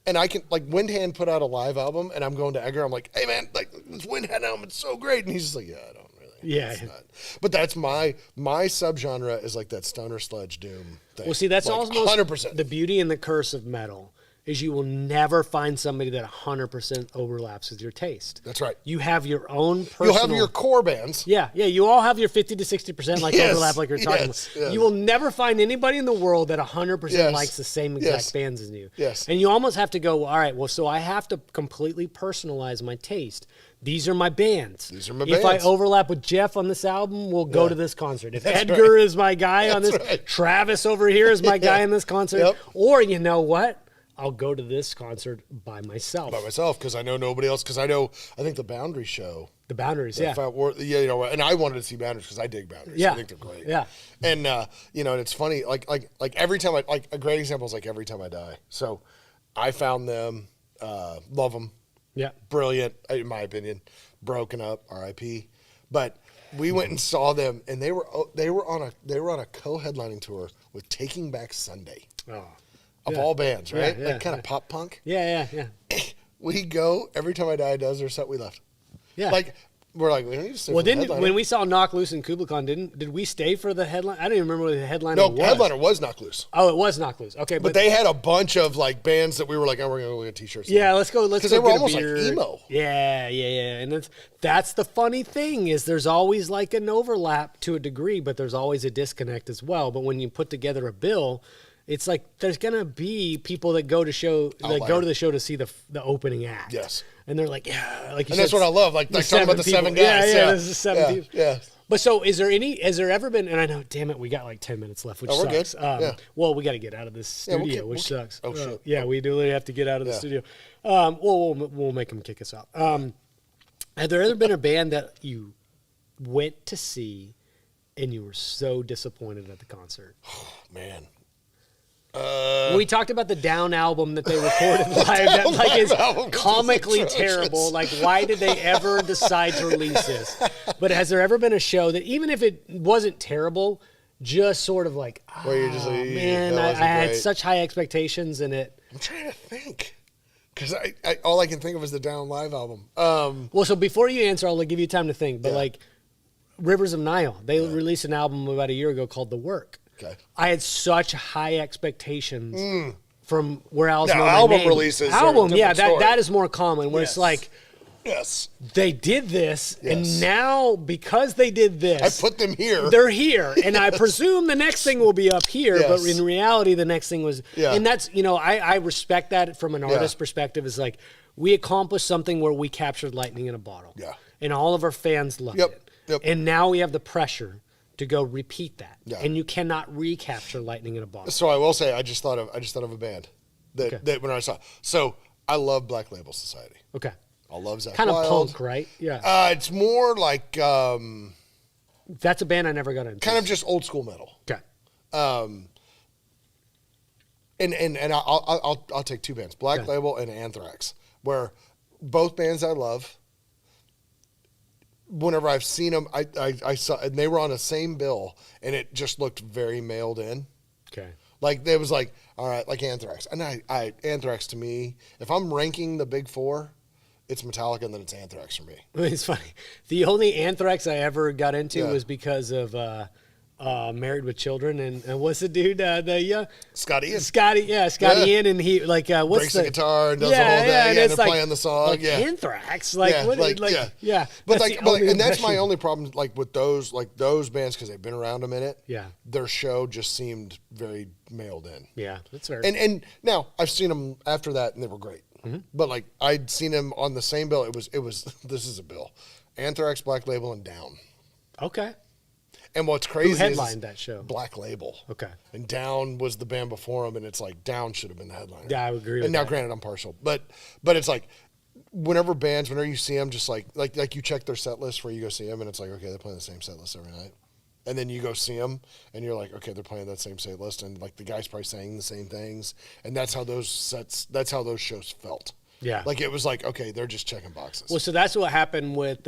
and I can like Windhand put out a live album, and I'm going to Edgar. I'm like, hey man, like this Windhand album, it's so great, and he's just like, yeah, I don't really. Yeah. It's not. But that's my subgenre is like that stoner sludge doom thing. Well, see, that's like, almost 100%. the beauty and the curse of metal is you will never find somebody that 100% overlaps with your taste. That's right. You have your own personal. You'll have your core bands. Yeah. You all have your 50 to 60% like Yes, overlap, like you're talking yes, about. yes. You will never find anybody in the world that 100% Yes, likes the same exact yes, bands as you. yes. And you almost have to go, all right, well, so I have to completely personalize my taste. These are my bands. These are my If I bands. overlap with Jeff on this album, we'll go Yeah. to this concert. If That's Edgar right. is my guy on this, That's right. Travis over here is my guy in this concert. Yep. Or you know what? I'll go to this concert by myself. Because I know nobody else. Because I think the Boundary show. The Boundaries, yeah. If I were, you know, and I wanted to see Boundaries because I dig Boundaries. Yeah. I think they're great. Yeah. And you know, and it's funny. Like every time a great example is like Every Time I Die. So I found them, love them. Yeah. Brilliant in my opinion. Broken up, R.I.P. But we went and saw them, and they were on a co-headlining tour with Taking Back Sunday. Oh. Of Yeah. all bands, right? Yeah, like kind yeah. of pop punk. Yeah. We go Every Time I Die does their set. We left. Yeah. Like we're like we don't need to stay. Well, for the didn't headliner. when we saw Knock Loose and Kubla Khan, did we stay for the headline? I don't even remember what the headliner No, was. headliner was Knock Loose, Oh, it was Knock Loose. Okay, but they had a bunch of like bands that we were like, oh, we're gonna go get t-shirts. yeah, let's go. Let's 'Cause go they were get almost a like beer. emo. Yeah, and that's the funny thing is there's always like an overlap to a degree, but there's always a disconnect as well. But when you put together a bill, it's like there's gonna be people that go to the show to see the opening act. Yes. And they're like, yeah, like you And said, that's what I love. Like talking about the people. 7 guys. Yeah, this is 7 people. Yeah. But so has there ever been, and I know, damn it, we got like 10 minutes left, which Oh, we're sucks. good. Yeah. Well, we got to get out of this Yeah, studio, we'll which keep- sucks. oh, shit. Yeah, we do really have to get out of the Yeah. studio. We'll make them kick us out. Have there ever been a band that you went to see and you were so disappointed at the concert? Man. We talked about the Down album that they recorded live that like is album was comically atrocious. terrible. Like, why did they ever decide to release this? But has there ever been a show that even if it wasn't terrible, just sort of like, Where you're just like, man, that I wasn't had great." such high expectations in it. I'm trying to think. Because I all I can think of is the Down live album. Well, so before you answer, I'll give you time to think. But Yeah. like, Rivers of Nihil, they released an album about a year ago called The Work. Okay. I had such high expectations from where I was. Now, know my album name. releases are a Album, yeah, different story. that is more common. Where it's Yes. like Yes. they did this, and Yes. now because they did this, I put them here. they're here, and I presume the next thing will be up here. But Yes. in reality, the next thing was, Yeah. and that's I respect that from an artist perspective. Is like we accomplished something where we captured lightning in a bottle. Yeah. And all of our fans loved Yep, it. yep. And now we have the pressure to go repeat that. Yeah. And you cannot recapture lightning in a bottle. So I will say, I just thought of a band that when I saw. So I love Black Label Society. Okay. I love Zach Kind of Wild. punk, right? Yeah. It's more like That's a band I never got into. kind of just old school metal. Okay. And I'll take two bands, Black Label and Anthrax, where both bands I love. Whenever I've seen them, I saw, and they were on the same bill, and it just looked very mailed in. Okay. Like there was like, all right, like Anthrax, and Anthrax to me, if I'm ranking the big four, it's Metallica and then it's Anthrax for me. It's funny. The only Anthrax I ever got into Yeah. was because of Married with Children, and what's the dude? Scotty Ian Scotty Ian, and he what's breaks the guitar and does the whole thing, and and it's they're like, playing the song, like Anthrax, like Yeah, what, like, like yeah. yeah. But That's like, the only and that's my impression. only problem, like with those bands, because they've been around a minute. Yeah. Their show just seemed very mailed in. Yeah, that's fair. And now I've seen them after that, and they were great. Mm-hmm. But like I'd seen them on the same bill. It was this is a bill, Anthrax, Black Label, and Down. Okay. And what's crazy Who is headlined that show? Black Label. Okay. And Down was the band before him, and it's like Down should have been the headliner. Yeah, I would agree with And now, that. granted, I'm partial, but it's like whenever you see them, just like you check their set list where you go see them, and it's like, okay, they're playing the same set list every night. And then you go see them, and you're like, okay, they're playing that same set list, and like the guy's probably saying the same things, and that's how those shows felt. Yeah. Like it was like, okay, they're just checking boxes. Well, so that's what happened with.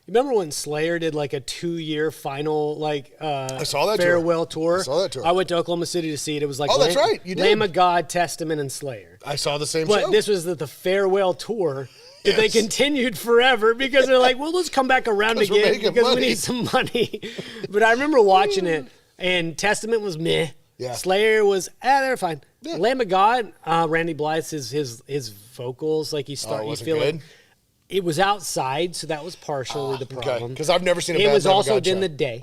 You remember when Slayer did like a 2-year final I saw that farewell tour? I saw that tour. I went to Oklahoma City to see it. It was like Oh, that's right. You did. Lamb of God, Testament, and Slayer. I saw the same But show. this was the farewell tour that they Yes. continued forever because they're like, well, let's come back around 'Cause we're again making because we money. need some money. But I remember watching it, and Testament was meh. Yeah. Slayer was, they were fine. Yeah. Lamb of God, Randy Blythe's his vocals, like you wasn't feel good? like it was outside, so that was partially the problem. Because I've never seen a It bad was Lamb of also God during show. the day.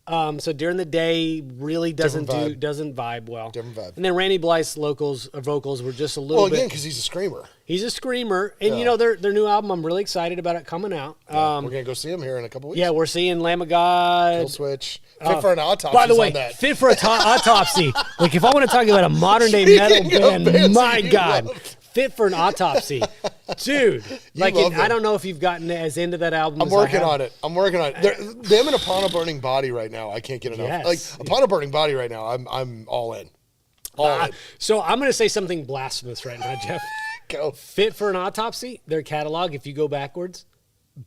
So during the day really doesn't Different vibe well. Different vibe. And then Randy Blythe's vocals were just a little Well, bit. again, because he's a screamer. He's a screamer, and Yeah. you know their new album. I'm really excited about it coming out. We're gonna go see him here in a couple weeks. Yeah, we're seeing Lamb of God. Kill Switch. Fit for an autopsy. By the way, on that. fit for autopsy. Like if I want to talk about a modern day metal Speaking of band, bands my that you God, love. fit for an autopsy, dude. Like love I them. don't know if you've gotten as into that album. I'm as I working have. on it. Them and Upon a Burning Body right now. I can't get enough. Yes. Like Upon a Burning Body right now. I'm all in. All in. So I'm going to say something blasphemous right now, Jeff. Go. Fit for an autopsy. Their catalog, if you go backwards,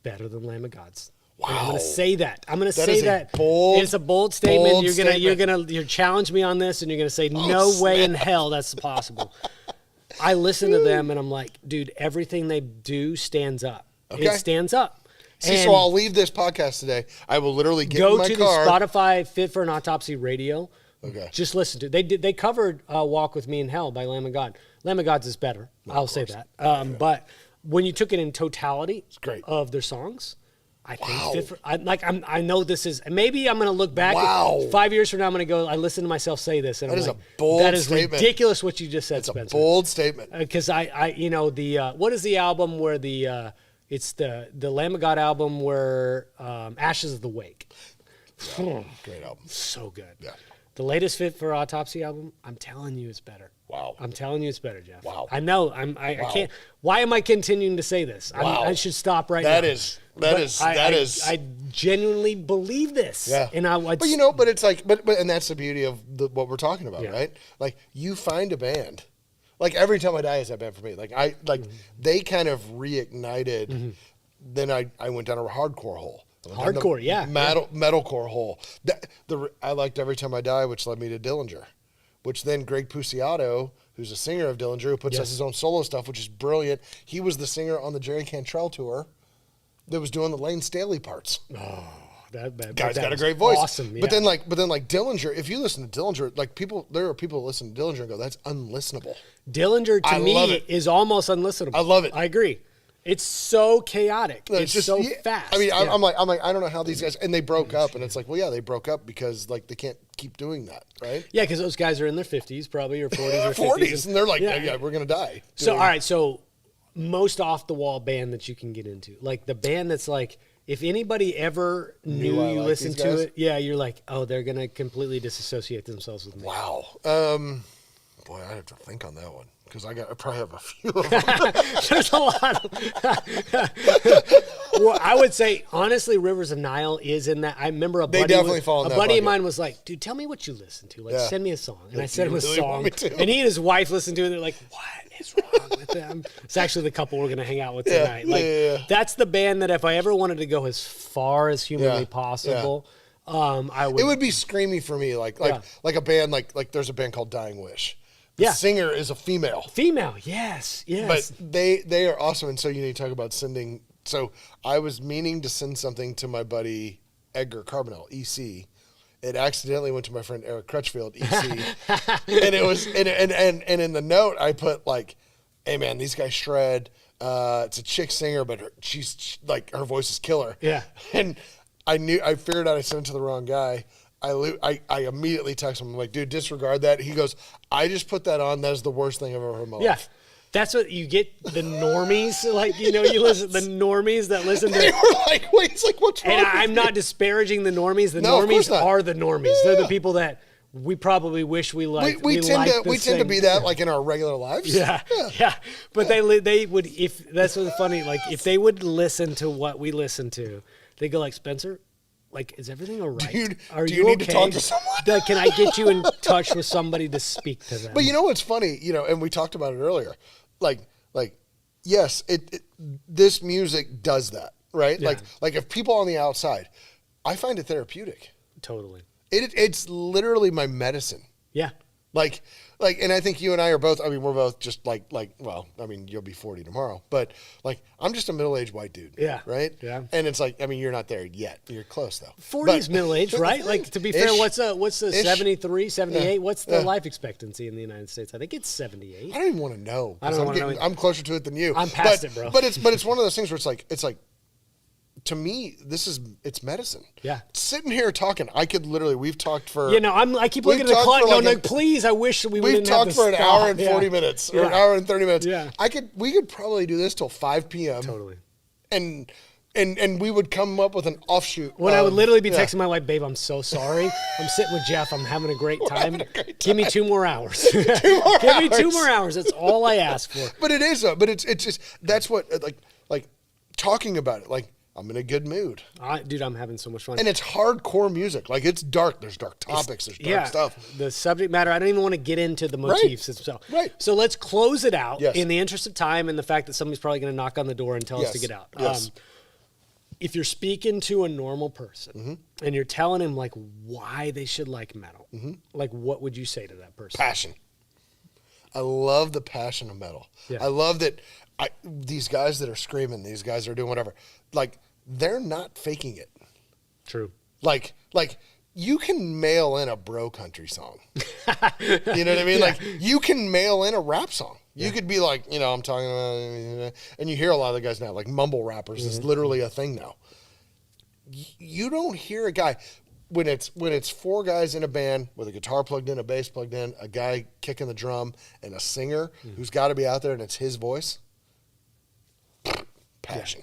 better than Lamb of God's. And I'm going to say that. I'm going to That say is a that. bold- It's a bold statement. bold You're statement. gonna challenge me on this, and you're gonna say no way in hell that's possible. I listen to them, and I'm like, dude, everything they do stands up. Okay. It stands up. See, And so I'll leave this podcast today. I will literally get in go my to car. the Spotify Fit for an Autopsy radio. Okay. Just listen to it. They covered Walk With Me in Hell by Lamb of God. Lamb of God's is better. I'll say that. But when you took it in totality great. of their songs, I think Wow. Fit for, I know this is, maybe I'm going to look back Wow. 5 years from now, I'm going to go, I listen to myself say this. And That I'm is like, a bold that is statement. ridiculous what you just said, It's a Spencer. bold statement. Because what is the album where it's the Lamb of God album where Ashes of the Wake. Great album. So good. Yeah. The latest Fit for Autopsy album, I'm telling you it's better. Wow. I'm telling you it's better, Jeff. Wow. I know. I can't. Why am I continuing to say this? Wow. I should stop right That now. is. I genuinely believe this. Yeah. And But but it's like, and that's the beauty of what we're talking about, Yeah. right? Like you find a band, like Every Time I Die is that band for me. Like Mm-hmm. they kind of reignited. Then I went down a hardcore hole. I went down Hardcore, the yeah. metalcore hole. I liked Every Time I Die, which led me to Dillinger, which then Greg Puciato, who's a singer of Dillinger, who puts out his own solo stuff, which is brilliant. He was the singer on the Jerry Cantrell tour that was doing the Lane Staley parts. that Guy's that got a was great voice. Awesome. Yeah. But then like Dillinger, if you listen to Dillinger, like there are people that listen to Dillinger and go, that's unlistenable. Dillinger to I love me it. is almost unlistenable. I love it. I agree. It's so chaotic. It's just so yeah. fast. I mean, Yeah. I'm like, I don't know how these guys, and they broke up, and it's like, well, yeah, they broke up because like they can't keep doing that, right? Yeah, because those guys are in their 50s probably, or 40s or 50s. 40s, and they're like, Yeah. yeah, we're gonna die. So, all right, so most off the wall band that you can get into, like the band that's like if anybody ever knew I you like listened these to guys? it, yeah, you're like, oh, they're gonna completely disassociate themselves with me. Wow. Boy, I have to think on that one because I probably have a few of them. There's a lot. Well, I would say honestly, Rivers of Nile is in that. I remember They definitely fall in a that buddy of bucket. mine was like, "Dude, tell me what you listen to. Like, Yeah. send me a song." And I You sent him a really want song, me to? and he and his wife listened to it. And they're like, "What is wrong with them?" It's actually the couple we're gonna hang out with tonight. Like, that's the band that if I ever wanted to go as far as humanly possible, I would. It would be screamy for me, like a band like there's a band called Dying Wish. The singer is a female. Female, yes. But they are awesome, and so you need to talk about sending. So I was meaning to send something to my buddy Edgar Carbonell, EC. It accidentally went to my friend Eric Crutchfield, EC, and it was and in the note I put like, "Hey man, these guys shred. It's a chick singer, but she's like her voice is killer." Yeah, and I figured out I sent it to the wrong guy. I immediately text him. I'm like, dude, disregard that. He goes, I just put that on. That's the worst thing I've ever heard in my life. That's what you get. The normies, like, you listen. The normies that listen to. They were like, wait, it's like, what's wrong? And with I'm you? not disparaging the normies. The No, of course normies not. are the normies. Yeah. They're the people that we probably wish we liked. We tend liked to be that like in our regular lives. Yeah. But they would, if that's what's funny. Like if they would listen to what we listen to, they go like, Spencer, like, is everything all right? Dude, are do you you need okay? to talk to someone? Can I get you in touch with somebody to speak to them? But you know what's funny? And we talked about it earlier. Like, yes, this music does that, right? Yeah. Like if people on the outside, I find it therapeutic. Totally. It's literally my medicine. Yeah. Like, and I think you and I are both. I mean, we're both just like. Well, I mean, you'll be 40 tomorrow, but like, I'm just a middle-aged white dude. Yeah. Right. Yeah. And it's like, I mean, you're not there yet. You're close though. 40 is middle age, right? Like, to be fair, Ish. what's the Ish. 73, 78? Yeah. What's the life expectancy in the United States? I think it's 78. I don't even want to know. I don't wanna know. I'm closer to it than you. I'm past it, bro. But it's one of those things where it's like, to me, it's medicine. Yeah. Sitting here talking, I could literally. We've talked for. I keep looking at the talked clock. for No, like no, a- please. I wish we We've didn't have talked to for an stop. hour and 40 minutes, or an Yeah. hour and 30 minutes. Yeah. We could probably do this till 5 p.m. Totally. And we would come up with an offshoot. When I would literally be yeah. texting my wife, babe, I'm so sorry. I'm sitting with Jeff. I'm having a great time. having a great Give me 2 more hours. Give Give me 2 more hours. That's all I ask for. But it is, but it's just that's what like talking about it. Like I'm in a good mood, Dude, I'm having so much fun. and it's hardcore music. Like it's dark. There's dark topics. There's dark stuff. The subject matter, I don't even want to get into the motifs itself. Right. So let's close it out Yes. in the interest of time and the fact that somebody's probably going to knock on the door and tell us to Yes. get out. Yes. If you're speaking to a normal person Mm-hmm. and you're telling him like why they should like metal, like what would you say to that person? Passion. I love the passion of metal. Yeah. I love that these guys that are screaming, these guys that are doing whatever, like they're not faking it. True. Like you can mail in a bro country song. You know what I mean? Like you can mail in a rap song. You could be like, I'm talking about, and you hear a lot of the guys now, like mumble rappers is literally a thing now. You don't hear a guy when it's 4 guys in a band with a guitar plugged in, a bass plugged in, a guy kicking the drum, and a singer who's got to be out there, and it's his voice. Passion.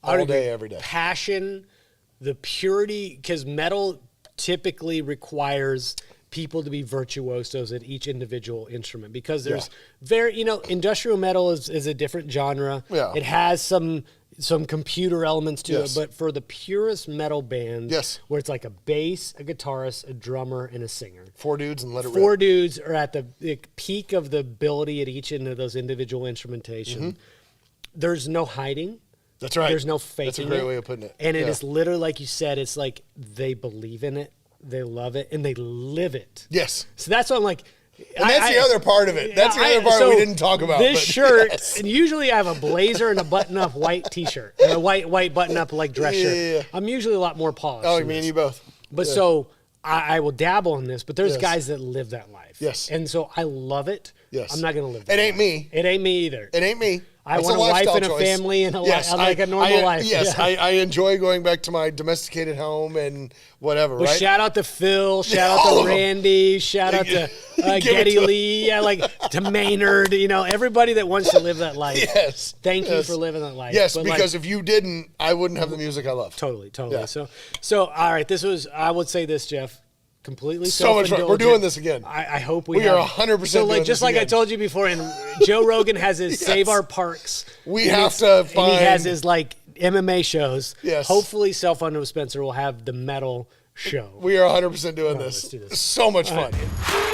I would All day, agree. every day. Passion, the purity, because metal typically requires people to be virtuosos at each individual instrument because there's industrial metal is a different genre. Yeah. It has some computer elements to Yes. it, but for the purest metal band, Yes. where it's like a bass, a guitarist, a drummer, and a singer. 4 dudes and let it 4 rip. dudes are at the peak of the ability at each end of those individual instrumentation. There's no hiding. That's right. There's no faking That's a great it. way of putting it. And it Yeah. is literally, like you said, it's like they believe in it, they love it, and they live it. Yes. So that's what I'm like. And that's the other part of it. That's the other part we didn't talk about. This but shirt, yes. and usually I have a blazer and a button-up white T-shirt, and a white button-up like dress shirt. Yeah. I'm usually a lot more polished. Oh, than me and this. you both. But Yeah. so I will dabble in this, but there's Yes. guys that live that life. Yes. And so I love it. Yes. I'm not going to live that It ain't life. me. It ain't me either. It ain't me. I That's want a wife lifestyle and a choice. family and Yes, like a normal life. Yes, Yeah. I enjoy going back to my domesticated home and whatever, Well, right? shout out to Phil, shout out all to of 'em. Randy, shout out to Give it Getty to 'em. Lee, yeah, like to Maynard, everybody that wants to live that life. Yes. Thank you Yes. for living that life. Yes, But, like, because if you didn't, I wouldn't have the music I love. totally. Yeah. So all right, I would say this, Jeff. Completely So much fun. We're doing this again. I hope We are 100% So like doing just this like I again. told you before, and Joe Rogan has his Save Our Parks. We and have it's- to And find- he has his like MMA shows. Yes. Hopefully, Self Under with Spencer will have the metal show. We are 100% doing let's this. do this. So much All fun. right.